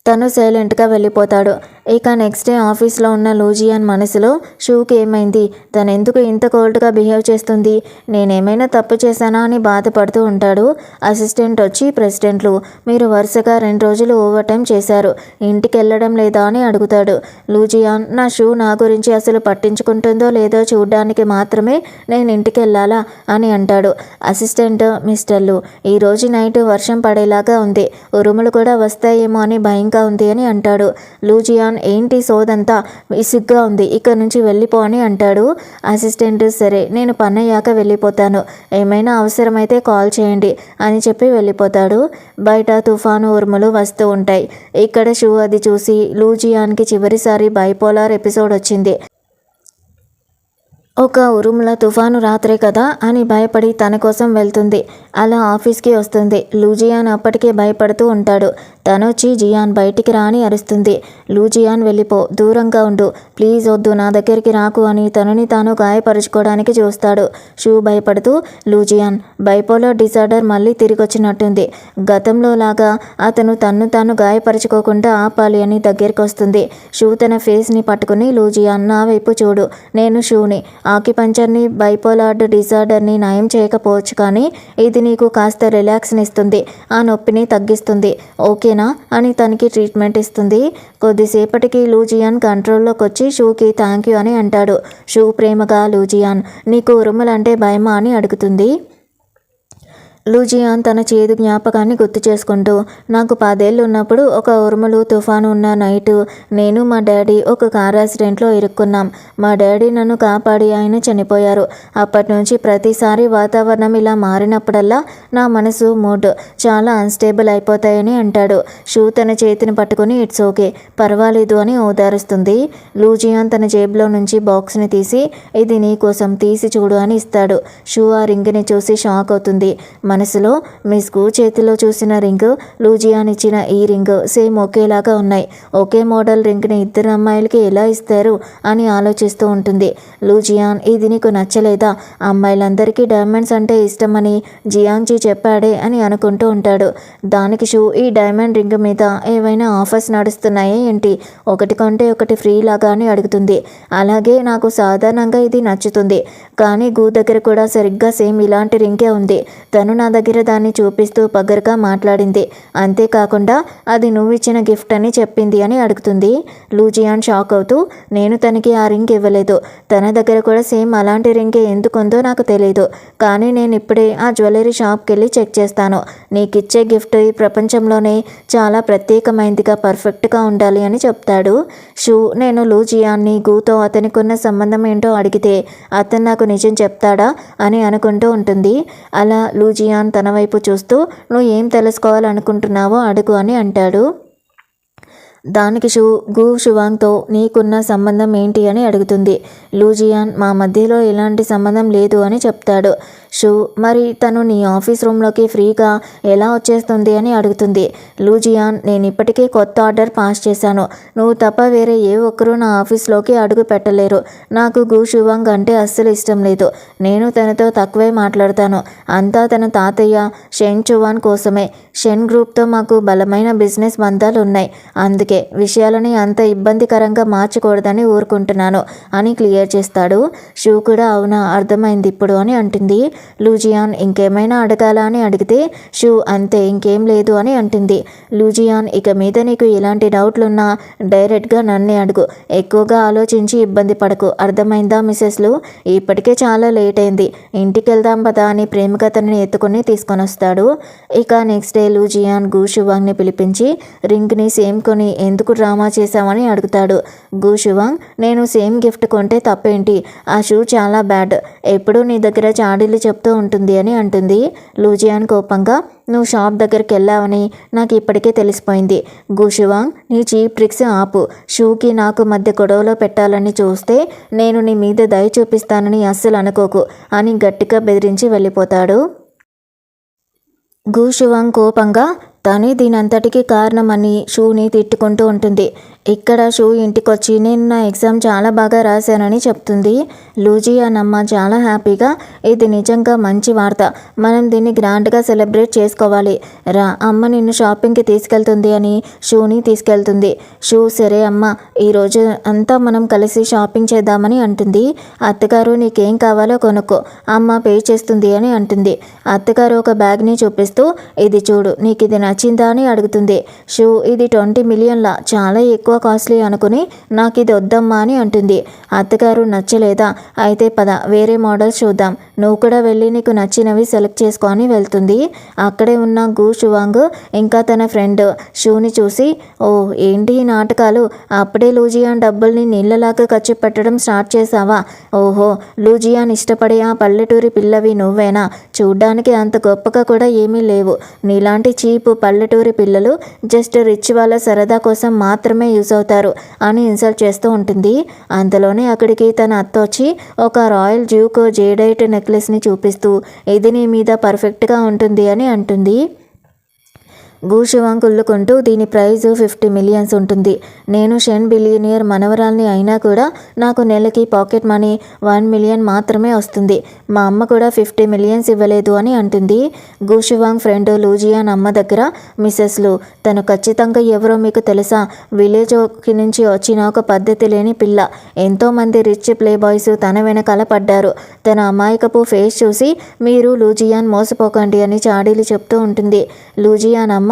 తను సైలెంట్గా వెళ్ళిపోతాడు. ఇక నెక్స్ట్ డే ఆఫీస్లో ఉన్న లూజియాన్ మనసులో షూకి ఏమైంది, తను ఎందుకు ఇంత కోల్డ్గా బిహేవ్ చేస్తుంది, నేనేమైనా తప్పు చేశానా అని బాధపడుతూ ఉంటాడు. అసిస్టెంట్ వచ్చి ప్రెసిడెంట్లు మీరు వరుసగా 2 రోజులు ఓవర్ టైం చేశారు, ఇంటికి వెళ్ళడం లేదా అని అడుగుతాడు. లూజియాన్ నా షూ నా గురించి అసలు పట్టించుకుంటుందో లేదో చూడ్డానికి మాత్రమే నేను ఇంటికి వెళ్ళాలా అని అంటాడు. అసిస్టెంట్ మిస్టర్లు ఈరోజు నైట్ వర్షం పడేలాగా ఉంది, ఉరుములు కూడా వస్తాయేమో అని భయంగా ఉంది అని అంటాడు. లూజియాన్ ఏంటి సోదంతా, విసుగ్గా ఉంది, ఇక్కడ నుంచి వెళ్ళిపో అని అంటాడు. అసిస్టెంట్ సరే నేను పన్నయ్యాక వెళ్ళిపోతాను, ఏమైనా అవసరమైతే కాల్ చేయండి అని చెప్పి వెళ్ళిపోతాడు. బయట తుఫాను ఉరుములు వస్తూ ఉంటాయి. ఇక్కడ షూ అది చూసి లూజియాన్కి చివరిసారి బైపోలార్ ఎపిసోడ్ వచ్చింది. ఒక ఉరుముల తుఫాను రాత్రే కదా అని భయపడి తన కోసం వెళ్తుంది. అలా ఆఫీస్కి వస్తుంది. లూజియాన్ అప్పటికే భయపడుతూ ఉంటాడు. తనొచ్చి జియాన్ బయటికి రాని అరుస్తుంది. లూజియాన్ వెళ్ళిపో, దూరంగా ఉండు, ప్లీజ్ వద్దు, నా దగ్గరికి రాకు అని తనని తాను గాయపరుచుకోవడానికి చూస్తాడు. షూ భయపడుతూ లూజియాన్ బైపోలార్ డిసార్డర్ మళ్ళీ తిరిగొచ్చినట్టుంది, గతంలో లాగా అతను తన్ను తాను గాయపరుచుకోకుండా ఆపాలి అని దగ్గరికి వస్తుంది. షూ తన ఫేస్ని పట్టుకుని లూజియాన్ నా వైపు చూడు, నేను షూని, ఆక్యుపంచర్ని బైపోలార్ డిసార్డర్ని నయం చేయకపోవచ్చు కానీ ఇది నీకు కాస్త రిలాక్స్ని ఇస్తుంది, ఆ నొప్పిని తగ్గిస్తుంది, ఓకేనా అని తనకి ట్రీట్మెంట్ ఇస్తుంది. కొద్దిసేపటికి లూజియాన్ కంట్రోల్లోకి వచ్చి షూకి థ్యాంక్ యూ అని అంటాడు. షూ ప్రేమగా లూజియాన్ నీకు ఉరుములంటే భయమా అని అడుగుతుంది. లూజియాన్ తన చేదు జ్ఞాపకాన్ని గుర్తు చేసుకుంటూ నాకు 10 ఏళ్ళు ఉన్నప్పుడు ఒక ఉరుములు తుఫాను ఉన్న నైటు నేను మా డాడీ ఒక కార్ యాక్సిడెంట్లో ఇరుక్కున్నాం, మా డాడీ నన్ను కాపాడి ఆయన చనిపోయారు, అప్పటి నుంచి ప్రతిసారి వాతావరణం ఇలా మారినప్పుడల్లా నా మనసు మూడ్ చాలా అన్స్టేబుల్ అయిపోతాయని అంటాడు. షూ తన చేతిని పట్టుకుని ఇట్స్ ఓకే, పర్వాలేదు అని ఓదారుస్తుంది. లూజియాన్ తన జేబులో నుంచి బాక్స్ని తీసి ఇది నీ కోసం తీసి చూడు అని ఇస్తాడు. షూ ఆ రింగ్ని చూసి షాక్ అవుతుంది. మనసులో మిస్ గు చేతిలో చూసిన రింగ్, లూజియాన్ ఇచ్చిన ఈ రింగ్ సేమ్ ఒకేలాగా ఉన్నాయి. ఒకే మోడల్ రింగ్ని ఇద్దరు అమ్మాయిలకి ఎలా ఇస్తారు అని ఆలోచిస్తూ ఉంటుంది. లూజియాన్, ఇది నీకు నచ్చలేదా? అమ్మాయిలందరికీ డైమండ్స్ అంటే ఇష్టమని జియాంగ్జీ చెప్పాడే అని అనుకుంటూ ఉంటాడు. దానికి షూ, ఈ డైమండ్ రింగ్ మీద ఏవైనా ఆఫర్స్ నడుస్తున్నాయా ఏంటి? ఒకటి కొంటే ఒకటి ఫ్రీ లాగా అని అడుగుతుంది. అలాగే నాకు సాధారణంగా ఇది నచ్చుతుంది, కానీ గూ దగ్గర కూడా సరిగ్గా సేమ్ ఇలాంటి రింగే ఉంది. తను నా దగ్గర దాన్ని చూపిస్తూ పగరుగా మాట్లాడింది. అంతేకాకుండా అది నువ్విచ్చిన గిఫ్ట్ అని చెప్పింది అని అడుగుతుంది. లూజియాన్ షాక్ అవుతూ, నేను తనకి ఆ రింగ్ ఇవ్వలేదు. తన దగ్గర కూడా సేమ్ అలాంటి రింగే ఎందుకుందో నాకు తెలియదు. కానీ నేను ఇప్పుడే ఆ జ్యువెలరీ షాప్కి వెళ్ళి చెక్ చేస్తాను. నీకిచ్చే గిఫ్ట్ ఈ ప్రపంచంలోనే చాలా ప్రత్యేకమైనదిగా, పర్ఫెక్ట్గా ఉండాలి అని చెప్తాడు. షూ, నేను లూజియాన్ని గూతో అతనికి ఉన్న సంబంధం ఏంటో అడిగితే అతను నాకు నిజం చెప్తాడా అని అనుకుంటూ ఉంటుంది. అలా లూజియాన్ తన వైపు చూస్తూ, నువ్వు ఏం తెలుసుకోవాలనుకుంటున్నావో అడుగు అని అంటాడు. దానికి షూ, గు షువాంగ్తో నీకున్న సంబంధం ఏంటి అని అడుగుతుంది. లూజియాన్, మా మధ్యలో ఎలాంటి సంబంధం లేదు అని చెప్తాడు. షూ, మరి తను నీ ఆఫీస్ రూమ్లోకి ఫ్రీగా ఎలా వచ్చేస్తుంది అని అడుగుతుంది. లూజియాన్, నేను ఇప్పటికే కొత్త ఆర్డర్ పాస్ చేశాను. నువ్వు తప్ప వేరే ఏ ఒక్కరూ నా ఆఫీస్లోకి అడుగు పెట్టలేరు. నాకు గు షువాంగ్ అంటే అస్సలు ఇష్టం లేదు. నేను తనతో తక్కువే మాట్లాడతాను. అంతా తన తాతయ్య షెన్ చువాన్ కోసమే. షెన్ గ్రూప్తో మాకు బలమైన బిజినెస్ బంధాలు ఉన్నాయి. అందుకే విషయాలని అంత ఇబ్బందికరంగా మార్చకూడదని ఊరుకుంటున్నాను అని క్లియర్ చేస్తాడు. షూ కూడా అవునా, అర్థమైంది ఇప్పుడు అని అంటుంది. లూజియాన్, ఇంకేమైనా అడగాలా అని అడిగితే షూ, అంతే, ఇంకేం లేదు అని అంటుంది. లూజియాన్, ఇక మీద నీకు ఎలాంటి డౌట్లున్నా డైరెక్ట్గా నన్నే అడుగు. ఎక్కువగా ఆలోచించి ఇబ్బంది పడకు, అర్థమైందా మిసెస్లు? ఇప్పటికే చాలా లేట్ అయింది, ఇంటికి వెళ్దాం పదా అని ప్రేమగా తనని ఎత్తుకుని తీసుకొని వస్తాడు. ఇక నెక్స్ట్ డే లూజియాన్ గు షువాంగ్ని పిలిపించి రింగ్ని సేమ్ కొని ఎందుకు డ్రామా చేశామని అడుగుతాడు. గు షువాంగ్, నేను సేమ్ గిఫ్ట్ కొంటే తప్పేంటి? ఆ షూ చాలా బ్యాడ్, ఎప్పుడూ నీ దగ్గర చాడీలు చెప్తూ ఉంటుంది అని అంటుంది. లూజియాన్ కోపంగా, నువ్వు షాప్ దగ్గరికి వెళ్ళావని నాకు ఇప్పటికే తెలిసిపోయింది. గు షువాంగ్, నీ చీప్ ట్రిక్స్ ఆపు. షూకి నాకు మధ్య గొడవలో పెట్టాలని చూస్తే నేను నీ మీద దయ చూపిస్తానని అస్సలు అనుకోకు అని గట్టిగా బెదిరించి వెళ్ళిపోతాడు. గు షువాంగ్ కోపంగా తనే దీనంతటికీ కారణమని షూని తిట్టుకుంటూ ఉంటుంది. ఇక్కడ షూ ఇంటికొచ్చి నేను నా ఎగ్జామ్ చాలా బాగా రాశానని చెప్తుంది. లూజియాన్ అమ్మ చాలా హ్యాపీగా, ఇది నిజంగా మంచి వార్త, మనం దీన్ని గ్రాండ్గా సెలబ్రేట్ చేసుకోవాలి, రా అమ్మ నిన్ను షాపింగ్కి తీసుకెళ్తుంది అని షూని తీసుకెళ్తుంది. షూ, సరే అమ్మ, ఈరోజు అంతా మనం కలిసి షాపింగ్ చేద్దామని అంటుంది. అత్తగారు, నీకేం కావాలో కొనుక్కో, అమ్మ పే చేస్తుంది అని అంటుంది. అత్తగారు ఒక బ్యాగ్ని చూపిస్తూ, ఇది చూడు, నీకు ఇది నచ్చిందా అని అడుగుతుంది. షూ, ఇది 20 మిలియన్ల, చాలా ఎక్కువ కాస్ట్లీ అనుకుని నాకు ఇది వద్దమ్మా అని అంటుంది. అత్తగారు, నచ్చలేదా? అయితే పద వేరే మోడల్స్ చూద్దాం, నువ్వు కూడా వెళ్ళి నీకు నచ్చినవి సెలెక్ట్ చేసుకో అని వెళ్తుంది. అక్కడే ఉన్న గు షువాంగ్ ఇంకా తన ఫ్రెండ్ షూని చూసి, ఓ ఏంటి ఈ నాటకాలు, అప్పుడే లూజియాన్ డబ్బుల్ని నీళ్ళలాగా ఖర్చు పెట్టడం స్టార్ట్ చేసావా? ఓహో, లూజియాన్ ఇష్టపడే ఆ పల్లెటూరి పిల్లవి నువ్వేనా? చూడ్డానికి అంత గొప్పగా కూడా ఏమీ లేవు. నీలాంటి చీప్ పల్లెటూరి పిల్లలు జస్ట్ రిచ్ వాళ్ళ సరదా కోసం మాత్రమే యూజ్ అవుతారు అని ఇన్సల్ట్ చేస్తూ ఉంటుంది. అంతలోనే అక్కడికి తన అత్త వచ్చి ఒక రాయల్ జ్యూక్ జేడైట్ నెక్లెస్ని చూపిస్తూ, ఇది నీ మీద పర్ఫెక్ట్గా ఉంటుంది అని అంటుంది. గు షువాంగ్ కుళ్ళుకుంటూ, దీని ప్రైజ్ 50 మిలియన్స్ ఉంటుంది. నేను షెన్ బిలియనియర్ మనవరాల్ని అయినా కూడా నాకు నెలకి పాకెట్ మనీ 1 మిలియన్ మాత్రమే వస్తుంది. మా అమ్మ కూడా 50 మిలియన్స్ ఇవ్వలేదు అని అంటుంది. గు షువాంగ్ ఫ్రెండ్ లూజియాన్ అమ్మ దగ్గర, మిసెస్లు, తను ఖచ్చితంగా ఎవరో మీకు తెలుసా? విలేజ్ నుంచి వచ్చిన ఒక పద్ధతి లేని పిల్ల. ఎంతోమంది రిచ్ ప్లే బాయ్స్ తన వెనకాల పడ్డారు. తన అమాయకపు ఫేస్ చూసి మీరు లూజియాన్ మోసపోకండి అని చాడీలు చెప్తూ ఉంటుంది. లూజియాన్ అమ్మ,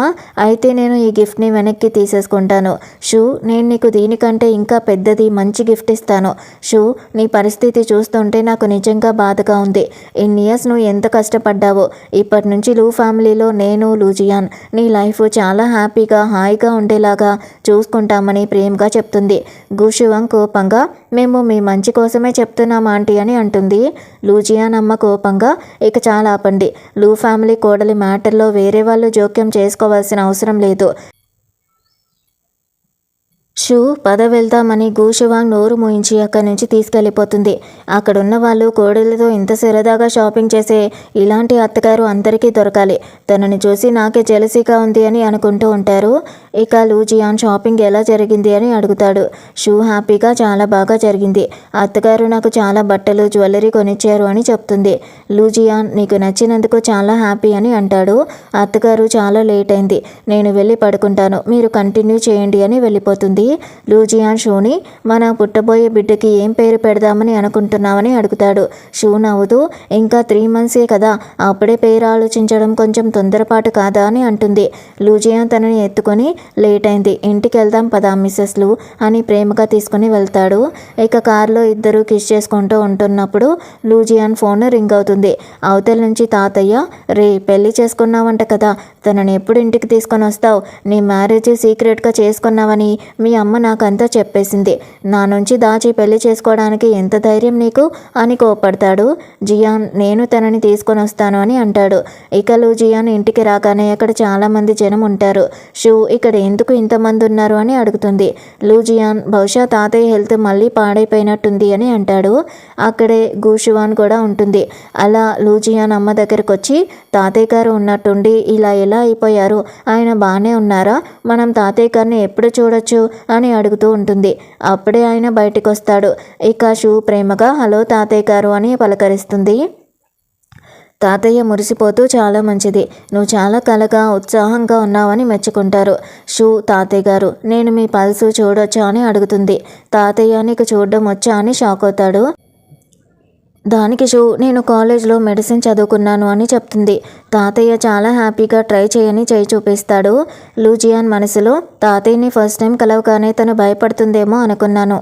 అయితే నేను ఈ గిఫ్ట్ని వెనక్కి తీసేసుకుంటాను. షూ, నేను నీకు దీనికంటే ఇంకా పెద్దది మంచి గిఫ్ట్ ఇస్తాను. షూ, నీ పరిస్థితి చూస్తుంటే నాకు నిజంగా బాధగా ఉంది. ఇన్ని ఇయర్స్ నువ్వు ఎంత కష్టపడ్డావో. ఇప్పటి నుంచి లూ ఫ్యామిలీలో నేను, లూజియాన్ నీ లైఫ్ చాలా హ్యాపీగా హాయిగా ఉండేలాగా చూసుకుంటామని ప్రేమగా చెప్తుంది. గు షువాంగ్ కోపంగా, మేము మీ మంచి కోసమే చెప్తున్నాం ఆంటీ అని అంటుంది. లూజియాన్ అమ్మ కోపంగా, ఇక చాలా ఆపండి. లూ ఫ్యామిలీ కోడలి మ్యాటర్లో వేరే వాళ్ళు జోక్యం చేసుకోవాల్సిన అవసరం లేదు. షూ పద వెళ్తామని గూషువాంగ్ నోరు మూయించి అక్కడి నుంచి తీసుకెళ్ళిపోతుంది. అక్కడున్న వాళ్ళు కోడలితో ఇంత సరదాగా షాపింగ్ చేసే ఇలాంటి అత్తగారు అందరికీ దొరకాలి, తనని చూసి నాకే జెలసీగా ఉంది అని అనుకుంటూ ఉంటారు. ఇక లూజియాన్ షాపింగ్ ఎలా జరిగింది అని అడుగుతాడు. షూ హ్యాపీగా చాలా బాగా జరిగింది, అత్తగారు నాకు చాలా బట్టలు జ్యువెలరీ కొనిచ్చారు అని చెప్తుంది. లూజియాన్ నీకు నచ్చినందుకు చాలా హ్యాపీ అని అంటాడు. అత్తగారు చాలా లేట్ అయింది, నేను వెళ్ళి పడుకుంటాను, మీరు కంటిన్యూ చేయండి అని వెళ్ళిపోతుంది. లూజియాన్ షూని మన పుట్టబోయే బిడ్డకి ఏం పేరు పెడదామని అనుకుంటున్నామని అడుగుతాడు. షూ నవ్వుతూ ఇంకా 3 monthsే కదా, అప్పుడే పేరు ఆలోచించడం కొంచెం తొందరపాటు కాదా అని అంటుంది. లూజియాన్ తనని ఎత్తుకొని లేట్ అయింది, ఇంటికి వెళ్దాం పదా మిస్సెస్ లూ అని ప్రేమగా తీసుకుని వెళ్తాడు. ఇక కారులో ఇద్దరు కిస్ చేసుకుంటూ ఉంటున్నప్పుడు లూజియాన్ ఫోన్ రింగ్ అవుతుంది. అవతల నుంచి తాతయ్య, రే పెళ్లి చేసుకున్నావంట కదా, తనని ఎప్పుడు ఇంటికి తీసుకొని వస్తావు, నీ మ్యారేజ్ సీక్రెట్గా చేసుకున్నావని మీ అమ్మ నాకంతా చెప్పేసింది, నా నుంచి దాచి పెళ్లి చేసుకోవడానికి ఎంత ధైర్యం నీకు అని కోపడతాడు. జియాన్ నేను తనని తీసుకొని వస్తాను అని అంటాడు. ఇక జియాన్ ఇంటికి రాగానే అక్కడ చాలామంది జనం ఉంటారు. షూ ఇక్కడ ఎందుకు ఇంతమంది ఉన్నారు అని అడుగుతుంది. జియాన్ బహుశా తాతయ్య హెల్త్ మళ్ళీ పాడైపోయినట్టుంది అని అంటాడు. అక్కడే గూషువాన్ కూడా ఉంటుంది. అలా జియాన్ అమ్మ దగ్గరకు వచ్చి తాతయ్య గారు ఉన్నట్టుండి ఇలా ఎలా అయిపోయారు, ఆయన బాగానే ఉన్నారా, మనం తాతయ్య గారిని ఎప్పుడు చూడొచ్చు అని అడుగుతూ ఉంటుంది. అప్పుడే ఆయన బయటికి వస్తాడు. ఇక షూ ప్రేమగా హలో తాతయ్య గారు అని పలకరిస్తుంది. తాతయ్య మురిసిపోతూ చాలా మంచిది, నువ్వు చాలా కలగా ఉత్సాహంగా ఉన్నావని మెచ్చుకుంటారు. షూ తాతయ్య గారు నేను మీ పల్సు చూడొచ్చా అని అడుగుతుంది. తాతయ్య నీకు చూడడం వచ్చా అని షాక్ అవుతాడు. దానికి షూ నేను కాలేజ్లో మెడిసిన్ చదువుకున్నాను అని చెప్తుంది. తాతయ్య చాలా హ్యాపీగా ట్రై చేయని చేయి చూపిస్తాడు. లూజియాన్ మనసులో తాతయ్యని ఫస్ట్ టైం కలవగానే తను భయపడుతుందేమో అనుకున్నాను,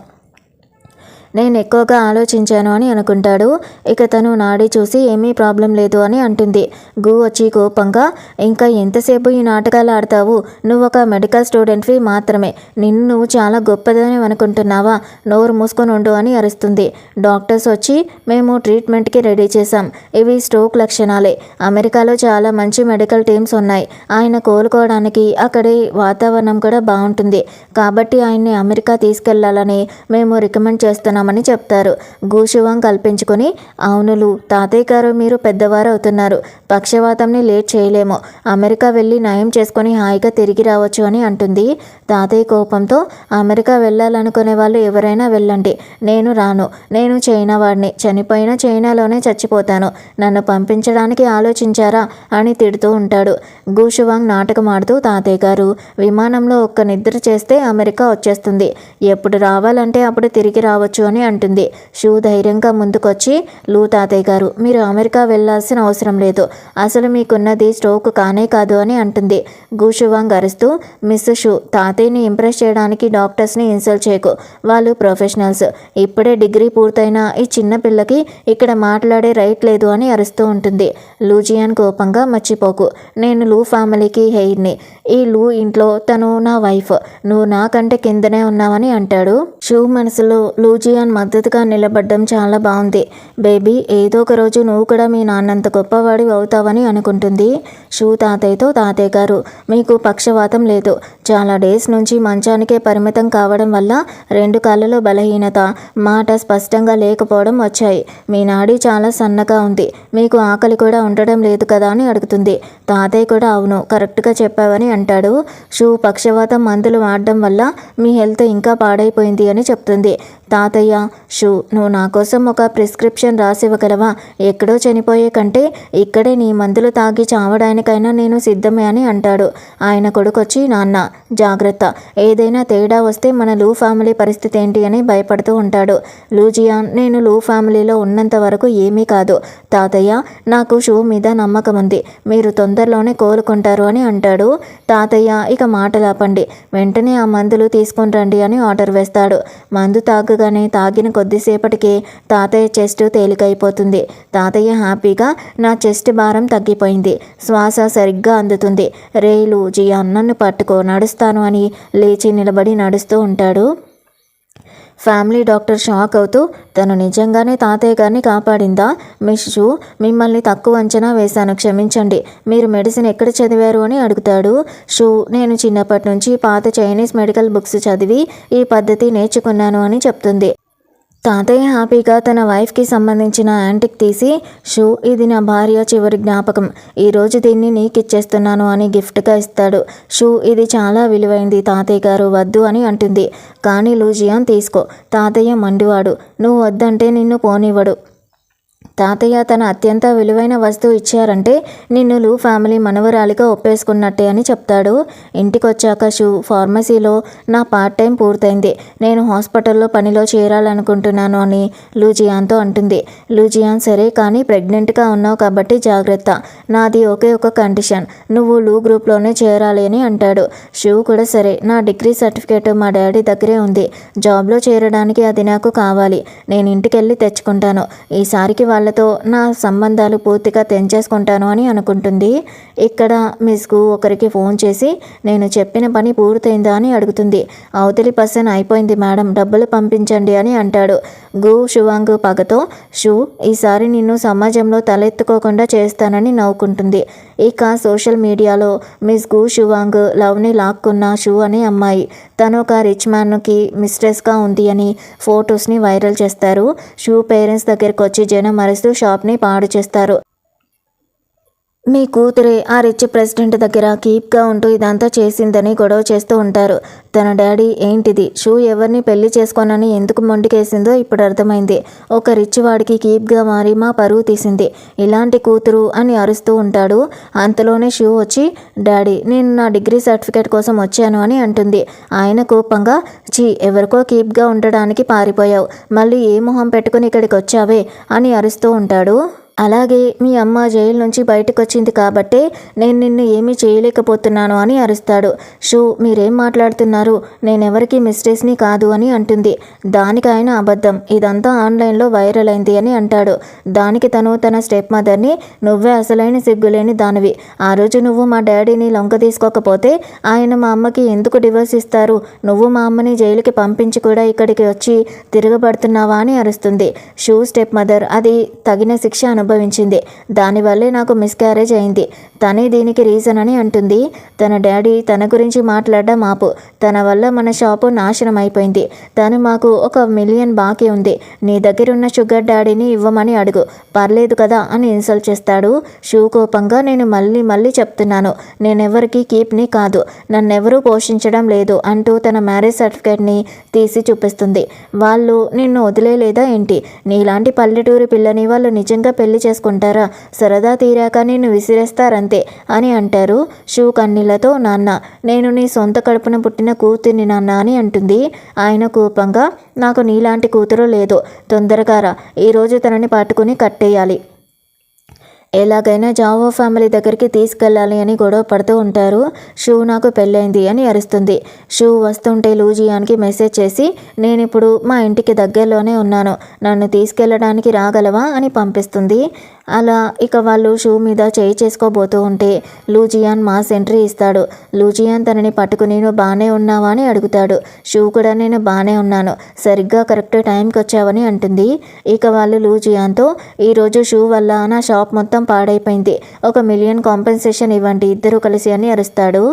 నేను ఎక్కువగా ఆలోచించాను అని అనుకుంటాడు. ఇక తను నాడి చూసి ఏమీ ప్రాబ్లం లేదు అని అంటుంది. గు వచ్చి కోపంగా ఇంకా ఎంతసేపు ఈ నాటకాలు ఆడతావు, నువ్వు ఒక మెడికల్ స్టూడెంట్వి మాత్రమే, నిన్ను నువ్వు చాలా గొప్పదని అనుకుంటున్నావా, నోరు మూసుకొని ఉండు అని అరుస్తుంది. డాక్టర్స్ వచ్చి మేము ట్రీట్మెంట్కి రెడీ చేశాం, ఇవి స్ట్రోక్ లక్షణాలే, అమెరికాలో చాలా మంచి మెడికల్ టీమ్స్ ఉన్నాయి, ఆయన కోలుకోవడానికి అక్కడి వాతావరణం కూడా బాగుంటుంది, కాబట్టి ఆయన్ని అమెరికా తీసుకెళ్లాలని మేము రికమెండ్ చేస్తున్నాం అని చెప్తారు. గూషువాంగ్ కల్పించుకొని అవునులు తాతయ్య గారు మీరు పెద్దవారు అవుతున్నారు, పక్షవాతంని లేట్ చేయలేము, అమెరికా వెళ్ళి నయం చేసుకొని హాయిగా తిరిగి రావచ్చు అని అంటుంది. తాతయ్య కోపంతో అమెరికా వెళ్ళాలనుకునే వాళ్ళు ఎవరైనా వెళ్ళండి, నేను రాను, నేను చైనా వాడిని, చనిపోయిన చైనాలోనే చచ్చిపోతాను, నన్ను పంపించడానికి ఆలోచించారా అని తిడుతూ ఉంటాడు. గూషువాంగ్ నాటకం ఆడుతూ తాతయ్య గారు విమానంలో ఒక్క నిద్ర చేస్తే అమెరికా వచ్చేస్తుంది, ఎప్పుడు రావాలంటే అప్పుడు తిరిగి రావచ్చు అని అంటుంది. షూ ధైర్యంగా ముందుకొచ్చి లూ తాతయ్య గారు మీరు అమెరికా వెళ్లాల్సిన అవసరం లేదు, అసలు మీకున్నది స్ట్రోక్ కానే కాదు అని అంటుంది. గూషువాంగ్ అరుస్తూ మిస్ షూ తాతయ్యని ఇంప్రెస్ చేయడానికి డాక్టర్స్ని ఇన్సల్ట్ చేయకు, వాళ్ళు ప్రొఫెషనల్స్, ఇప్పుడే డిగ్రీ పూర్తయిన ఈ చిన్న పిల్లకి ఇక్కడ మాట్లాడే రైట్ లేదు అని అరుస్తూ ఉంటుంది. లూజియాన్ కోపంగా మర్చిపోకు, నేను లూ ఫ్యామిలీకి హెయిర్ని, ఈ లూ ఇంట్లో తను నా వైఫ్, నువ్వు నాకంటే కిందనే ఉన్నావని అంటాడు. షూ మనసులో లూజియాన్ మద్దతుగా నిలబడ్డం చాలా బాగుంది, బేబీ ఏదో ఒక రోజు నువ్వు కూడా మీ నాన్నంత గొప్పవాడి అవుతావని అనుకుంటుంది. షూ తాతయ్యతో తాతయ్య గారు మీకు పక్షవాతం లేదు, చాలా డేస్ నుంచి మంచానికే పరిమితం కావడం వల్ల 2 కాళ్ళలో బలహీనత, మాట స్పష్టంగా లేకపోవడం వచ్చాయి, మీ నాడి చాలా సన్నగా ఉంది, మీకు ఆకలి కూడా ఉండడం లేదు కదా అని అడుగుతుంది. తాతయ్య కూడా అవును కరెక్ట్గా చెప్పావని అంటాడు. షూ పక్షవాతం మందులు వాడడం వల్ల మీ హెల్త్ ఇంకా పాడైపోయింది అని చెప్తుంది. తాతయ్య షూ నువ్వు నా కోసం ఒక ప్రిస్క్రిప్షన్ రాసివ్వగలవా, ఎక్కడో చనిపోయే కంటే ఇక్కడే నీ మందులు తాగి చావడానికైనా నేను సిద్ధమే అని అంటాడు. ఆయన కొడుకొచ్చి నాన్న జాగ్రత్త, ఏదైనా తేడా వస్తే మన లూ ఫ్యామిలీ పరిస్థితి ఏంటి అని భయపడుతూ ఉంటాడు. లూజియాన్ నేను లూ ఫ్యామిలీలో ఉన్నంత వరకు ఏమీ కాదు తాతయ్య, నాకు షూ మీద నమ్మకం ఉంది, మీరు తొందరలోనే కోలుకుంటారు అని అంటాడు. తాతయ్య ఇక మాటలాపండి, వెంటనే ఆ మందులు తీసుకొని రండి అని ఆర్డర్ వేస్తాడు. మందు తాగగానే తాగిన కొద్దిసేపటికే తాతయ్య చెస్ట్ తేలికైపోతుంది. తాతయ్య హ్యాపీగా నా చెస్ట్ భారం తగ్గిపోయింది, శ్వాస సరిగ్గా అందుతుంది, రేలు జియాన్ నన్ను పట్టుకో నడుస్తాను అని లేచి నిలబడి నడుస్తూ ఉంటాడు. ఫ్యామిలీ డాక్టర్ షాక్ అవుతూ, తను నిజంగానే తాతయ్య గారిని కాపాడిందా? మిస్ షూ, మిమ్మల్ని తక్కువ అంచనా వేశాను, క్షమించండి. మీరు మెడిసిన్ ఎక్కడ చదివారు అని అడుగుతాడు. షూ, నేను చిన్నప్పటి నుంచి పాత చైనీస్ మెడికల్ బుక్స్ చదివి ఈ పద్ధతి నేర్చుకున్నాను అని చెప్తుంది. తాతయ్య హ్యాపీగా తన వైఫ్కి సంబంధించిన యాంటిక్ తీసి, షూ, ఇది నా భార్య చివరి జ్ఞాపకం, ఈరోజు దీన్ని నీకు ఇచ్చేస్తున్నాను అని గిఫ్ట్గా ఇస్తాడు. షూ, ఇది చాలా విలువైంది తాతయ్య గారు, వద్దు అని అంటుంది. కానీ లూజియాన్, తీసుకో. తాతయ్య మండివాడు, నువ్వు వద్దంటే నిన్ను పోనివ్వడు. తాతయ్య తన అత్యంత విలువైన వస్తువు ఇచ్చారంటే నిన్ను లూ ఫ్యామిలీ మనవరాలిగా ఒప్పేసుకున్నట్టే అని చెప్తాడు. ఇంటికొచ్చాక షూ, ఫార్మసీలో నా పార్ట్ టైం పూర్తయింది, నేను హాస్పిటల్లో పనిలో చేరాలనుకుంటున్నాను అని లూజియాన్తో అంటుంది. లూజియాన్, సరే, కానీ ప్రెగ్నెంట్గా ఉన్నావు కాబట్టి జాగ్రత్త, నాది ఒకే ఒక కండిషన్, నువ్వు లూ గ్రూప్లోనే చేరాలి అని అంటాడు. షూ కూడా సరే, నా డిగ్రీ సర్టిఫికేట్ మా డాడీ దగ్గరే ఉంది, జాబ్లో చేరడానికి అది నాకు కావాలి, నేను ఇంటికెళ్ళి తెచ్చుకుంటాను, ఈసారికి వాళ్ళతో నా సంబంధాలు పూర్తిగా తెంచేసుకుంటాను అని అనుకుంటుంది. ఇక్కడ మిస్కు ఒకరికి ఫోన్ చేసి, నేను చెప్పిన పని పూర్తయిందా అని అడుగుతుంది. అవతలి పర్సన్, అయిపోయింది మేడం, డబ్బులు పంపించండి అని అంటాడు. గు షువాంగ్ పగతో, షూ, ఈసారి నిన్ను సమాజంలో తలెత్తుకోకుండా చేస్తానని నవ్వుకుంటుంది. ఇక సోషల్ మీడియాలో మిస్ గు షువాంగ్ లవ్ని లాక్కున్న షూ అనే అమ్మాయి, తను ఒక రిచ్ మ్యాన్కి మిస్ట్రెస్గా ఉంది అని ఫొటోస్ని వైరల్ చేస్తారు. షూ పేరెంట్స్ దగ్గరికి వచ్చి జనం అరుస్తూ షాప్ని పాడు చేస్తారు. మీ కూతురే ఆ రిచ్ ప్రెసిడెంట్ దగ్గర కీప్గా ఉంటూ ఇదంతా చేసిందని గొడవ చేస్తూ ఉంటారు. తన డాడీ, ఏంటిది, షూ ఎవరిని పెళ్లి చేసుకోనని ఎందుకు మొండికేసిందో ఇప్పుడు అర్థమైంది, ఒక రిచ్ వాడికి కీప్గా మారి మా పరువు తీసింది, ఇలాంటి కూతురు అని అరుస్తూ ఉంటాడు. అంతలోనే షూ వచ్చి, డాడీ, నేను నా డిగ్రీ సర్టిఫికేట్ కోసం వచ్చాను అని అంటుంది. ఆయన కోపంగా, చీ, ఎవరికో కీప్గా ఉండడానికి పారిపోయావు, మళ్ళీ ఏ మొహం పెట్టుకుని ఇక్కడికి వచ్చావే అని అరుస్తూ ఉంటాడు. అలాగే మీ అమ్మ జైలు నుంచి బయటకు వచ్చింది కాబట్టే నేను నిన్ను ఏమీ చేయలేకపోతున్నాను అని అరుస్తాడు. షూ, మీరేం మాట్లాడుతున్నారు, నేనెవరికి మిస్టేక్స్ని కాదు అని అంటుంది. దానికి ఆయన, అబద్ధం, ఇదంతా ఆన్లైన్లో వైరల్ అయింది అని అంటాడు. దానికి తను తన స్టెప్ మదర్ని, నువ్వే అసలైన సిగ్గులేని దానివి, ఆ రోజు నువ్వు మా డాడీని లొంగ తీసుకోకపోతే ఆయన మా అమ్మకి ఎందుకు డివోర్స్ ఇస్తారు, నువ్వు మా అమ్మని జైలుకి పంపించి కూడా ఇక్కడికి వచ్చి తిరగబడుతున్నావా అని అరుస్తుంది. షూ స్టెప్ మదర్, అది తగిన శిక్ష అనుభవించింది, దానివల్లే నాకు మిస్క్యారేజ్ అయింది, తనే దీనికి రీజన్ అని అంటుంది. తన డాడీ తన గురించి మాట్లాడడం ఆపు, తన వల్ల మన షాపు నాశనం అయిపోయింది, తను మాకు 1 మిలియన్ బాకీ ఉంది, నీ దగ్గరున్న షుగర్ డాడీని ఇవ్వమని అడుగు, పర్లేదు కదా అని ఇన్సల్ట్ చేస్తాడు. షూ కోపంగా, నేను మళ్ళీ చెప్తున్నాను, నేనెవరికి కీప్ని కాదు, నన్నెవరూ పోషించడం లేదు అంటూ తన మ్యారేజ్ సర్టిఫికేట్ని తీసి చూపిస్తుంది. వాళ్ళు నిన్ను వదిలేలేదా ఏంటి, నీలాంటి పల్లెటూరి పిల్లని వాళ్ళు నిజంగా పెళ్లి చేసుకుంటారా, సరదా తీరాక నిన్ను విసిరేస్తారంతే అని అంటారు. షూ కన్నీళ్లతో, నాన్న, నేను నీ సొంత కడుపున పుట్టిన కూతుర్ని నాన్న అని అంటుంది. ఆయన కోపంగా, నాకు నీలాంటి కూతురు లేదు, తొందరగా రా, ఈరోజు తనని పట్టుకుని కట్టేయాలి, ఎలాగైనా జావో ఫ్యామిలీ దగ్గరికి తీసుకెళ్ళాలి అని గొడవ పడుతూ ఉంటారు. షూ, నాకు పెళ్ళైంది అని అరుస్తుంది. షూ వస్తుంటే లూజియాన్కి మెసేజ్ చేసి, నేనిప్పుడు మా ఇంటికి దగ్గరలోనే ఉన్నాను, నన్ను తీసుకెళ్ళడానికి రాగలవా అని పంపిస్తుంది. అలా ఇక వాళ్ళు షూ మీద చేయి చేసుకోబోతూ ఉంటే లూజియాన్ మాస్ ఎంట్రీ ఇస్తాడు. లూజియాన్ తనని పట్టుకుని, నువ్వు బాగానే ఉన్నావా అని అడుగుతాడు. షూ కూడా, నేను బాగానే ఉన్నాను, సరిగ్గా కరెక్ట్ టైంకి వచ్చావని అంటుంది. ఇక వాళ్ళు లూజియాన్తో, ఈరోజు షూ వల్ల నా షాప్ మొత్తం పాడైపోయింది, 1 మిలియన్ కాంపెన్సేషన్ ఇవ్వండి ఇద్దరు కలిసి అని అరుస్తాడు.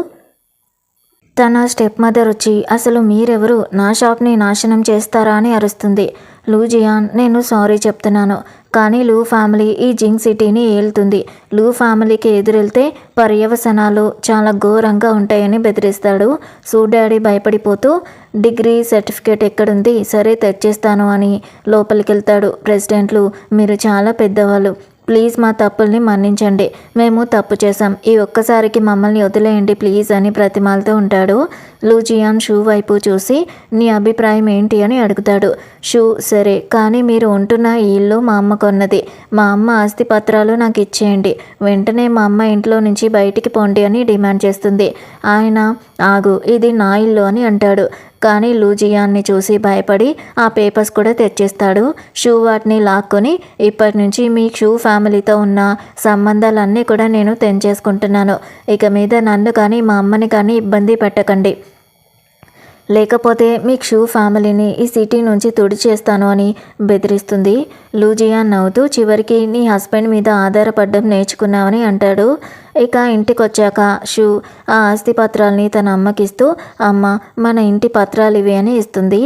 తన స్టెప్ మదర్ వచ్చి, అసలు మీరెవరు, నా షాప్ని నాశనం చేస్తారా అని అరుస్తుంది. లూజియాన్, నేను సారీ చెప్తున్నాను, కానీ లూ ఫ్యామిలీ ఈ జింగ్ సిటీని ఏలుతుంది, లూ ఫ్యామిలీకి ఎదురెళ్తే పర్యవసనాలు చాలా ఘోరంగా ఉంటాయని బెదిరిస్తాడు. డాడీ భయపడిపోతూ, డిగ్రీ సర్టిఫికేట్ ఎక్కడుంది, సరే తెచ్చేస్తాను అని లోపలికి వెళ్తాడు. ప్రెసిడెంట్లు, మీరు చాలా పెద్దవాళ్ళు, ప్లీజ్ మా తప్పుల్ని మన్నించండి, మేము తప్పు చేశాం, ఈ ఒక్కసారికి మమ్మల్ని వదిలేయండి ప్లీజ్ అని బ్రతిమాలుతూ ఉంటాడు. లూజియాన్ షూ వైపు చూసి, నీ అభిప్రాయం ఏంటి అని అడుగుతాడు. షూ, సరే, కానీ మీరు ఉంటున్న ఈ ఇల్లు మా అమ్మ కొన్నది, మా అమ్మ ఆస్తి పత్రాలు నాకు ఇచ్చేయండి, వెంటనే మా అమ్మ ఇంట్లో నుంచి బయటికి పోండి అని డిమాండ్ చేస్తుంది. ఆయన, ఆగు, ఇది నా ఇల్లు అని అంటాడు. కానీ లూజియాన్ని చూసి భయపడి ఆ పేపర్స్ కూడా తెచ్చేస్తాడు. షూ వాటిని లాక్కొని, ఇప్పటి నుంచి మీ షూ ఫ్యామిలీతో ఉన్న సంబంధాలన్నీ కూడా నేను తెంచేసుకుంటున్నాను, ఇక మీద నన్ను కానీ మా అమ్మని కానీ ఇబ్బంది పెట్టకండి. లేకపోతే మీ షూ ఫ్యామిలీని ఈ సిటీ నుంచి తుడిచేస్తాను అని బెదిరిస్తుంది. లూజియాన్ నవ్వుతూ చివరికి నీ హస్బెండ్ మీద ఆధారపడడం నేర్చుకున్నావని అంటాడు. ఇక ఇంటికొచ్చాక షూ ఆ ఆస్తి పత్రాల్ని తన అమ్మకిస్తూ అమ్మ మన ఇంటి పత్రాలు ఇవి అని ఇస్తుంది.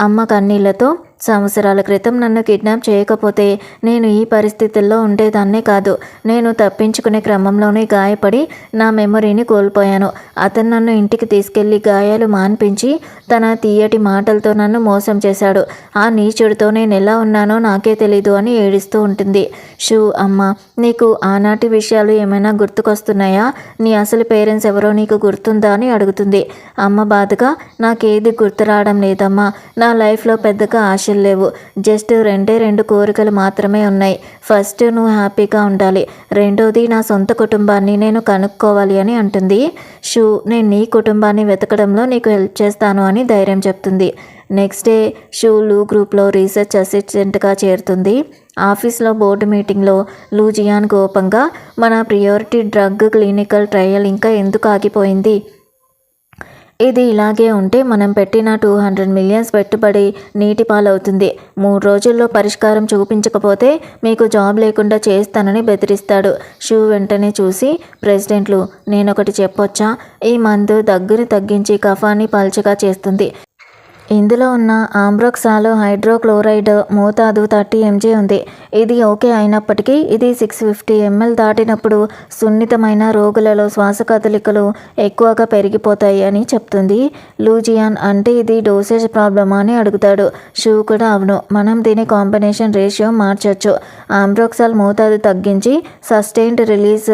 అమ్మ కన్నీళ్లతో సంవత్సరాల క్రితం నన్ను కిడ్నాప్ చేయకపోతే నేను ఈ పరిస్థితుల్లో ఉండేదాన్నే కాదు. నేను తప్పించుకునే క్రమంలోనే గాయపడి నా మెమొరీని కోల్పోయాను. అతను నన్ను ఇంటికి తీసుకెళ్లి గాయాలు మాన్పించి తన తీయటి మాటలతో నన్ను మోసం చేశాడు. ఆ నీచుడితో నేను ఎలా ఉన్నానో నాకే తెలీదు అని ఏడుస్తూ ఉంటుంది. షూ అమ్మ నీకు ఆనాటి విషయాలు ఏమైనా గుర్తుకొస్తున్నాయా? నీ అసలు పేరెంట్స్ ఎవరో నీకు గుర్తుందా అని అడుగుతుంది. అమ్మ బాధగా నాకేది గుర్తు రావడం లేదమ్మా. నా లైఫ్లో పెద్దగా ఆశలు లేవు. జస్ట్ రెండు కోరికలు మాత్రమే ఉన్నాయి. ఫస్ట్ నువ్వు హ్యాపీగా ఉండాలి, రెండోది నా సొంత కుటుంబాన్ని నేను కనుక్కోవాలి అని అంటుంది. షూ నేను నీ కుటుంబాన్ని వెతకడంలో నీకు హెల్ప్ చేస్తాను అని ధైర్యం చెప్తుంది. నెక్స్ట్ డే షూ లూ గ్రూప్లో రీసెర్చ్ అసిస్టెంట్గా చేరుతుంది. ఆఫీస్లో బోర్డు మీటింగ్లో లూజియాన్ కోపంగా మన ప్రియారిటీ డ్రగ్ క్లినికల్ ట్రయల్ ఇంకా ఎందుకు ఆగిపోయింది? ఇది ఇలాగే ఉంటే మనం పెట్టిన 200 మిలియన్స్ పెట్టుబడి నీటి పాలవుతుంది. 3 రోజుల్లో పరిష్కారం చూపించకపోతే మీకు జాబ్ లేకుండా చేస్తానని బెదిరిస్తాడు. షూ వెంటనే చూసి ప్రెసిడెంట్లు నేనొకటి చెప్పొచ్చా? ఈ మందు దగ్గుని తగ్గించి కఫాన్ని పల్చగా చేస్తుంది. ఇందులో ఉన్న ఆంబ్రోక్సాలో హైడ్రోక్లోరైడ్ మోతాదు 30 mg ఉంది. ఇది ఓకే అయినప్పటికీ ఇది 650 ml దాటినప్పుడు సున్నితమైన రోగులలో శ్వాస కదలికలు ఎక్కువగా పెరిగిపోతాయి అని చెప్తుంది. లూజియాన్ అంటే ఇది డోసేజ్ ప్రాబ్లమా అని అడుగుతాడు. షూ కూడా అవును, మనం దీని కాంబినేషన్ రేషియో మార్చొచ్చు. ఆంబ్రోక్సాల్ మోతాదు తగ్గించి సస్టైన్డ్ రిలీజ్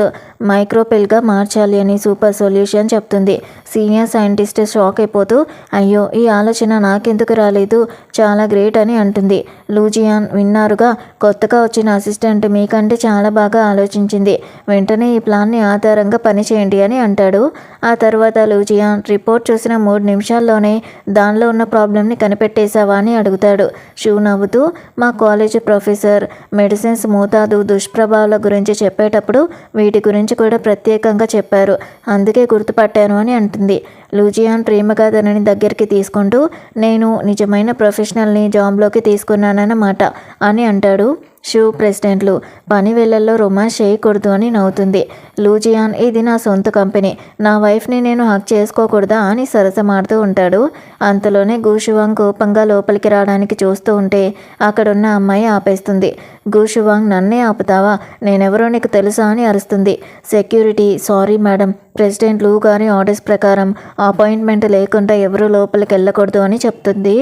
మైక్రోపిల్గా మార్చాలి అని సూపర్ సొల్యూషన్ చెప్తుంది. సీనియర్ సైంటిస్ట్ షాక్ అయిపోతూ అయ్యో ఈ ఆలోచన నాకెందుకు రాలేదు, చాలా గ్రేట్ అని అంటుంది. లూజియాన్ విన్నారుగా, కొత్తగా వచ్చిన అసిస్టెంట్ మీకంటే చాలా బాగా ఆలోచించింది. వెంటనే ఈ ప్లాన్ని ఆధారంగా పనిచేయండి అని అంటాడు. ఆ తర్వాత లూజియాన్ రిపోర్ట్ చూసిన 3 నిమిషాల్లోనే దానిలో ఉన్న ప్రాబ్లమ్ని కనిపెట్టేశావా అని అడుగుతాడు. షూ నవ్వుతూ మా కాలేజ్ ప్రొఫెసర్ మెడిసిన్స్ మోతాదు దుష్ప్రభావాల గురించి చెప్పేటప్పుడు వీటి గురించి కూడా ప్రత్యేకంగా చెప్పారు, అందుకే గుర్తుపట్టాను అని అంటుంది. లూజియాన్ ప్రేమగా తనని దగ్గరికి తీసుకుంటూ నేను నిజమైన ప్రొఫెషనల్ని జాబ్లోకి తీసుకున్నానన్నమాట అని అంటాడు. షూ ప్రెసిడెంట్లు పని వేళల్లో రొమాన్స్ చేయకూడదు అని నవ్వుతుంది. లూజియాన్ ఇది నా సొంత కంపెనీ, నా వైఫ్ని నేను హక్ చేసుకోకూడదా అని సరసమాడుతూ ఉంటాడు. అంతలోనే గూషువాంగ్ కోపంగా లోపలికి రావడానికి చూస్తూ ఉంటే అక్కడున్న అమ్మాయి ఆపేస్తుంది. గూషువాంగ్ నన్నే ఆపుతావా, నేనెవరో నీకు తెలుసా అని అరుస్తుంది. సెక్యూరిటీ సారీ మేడం, ప్రెసిడెంట్ లూ గారి ఆర్డర్స్ ప్రకారం అపాయింట్మెంట్ లేకుండా ఎవరూ లోపలికి వెళ్ళకూడదు అని చెప్తుంది.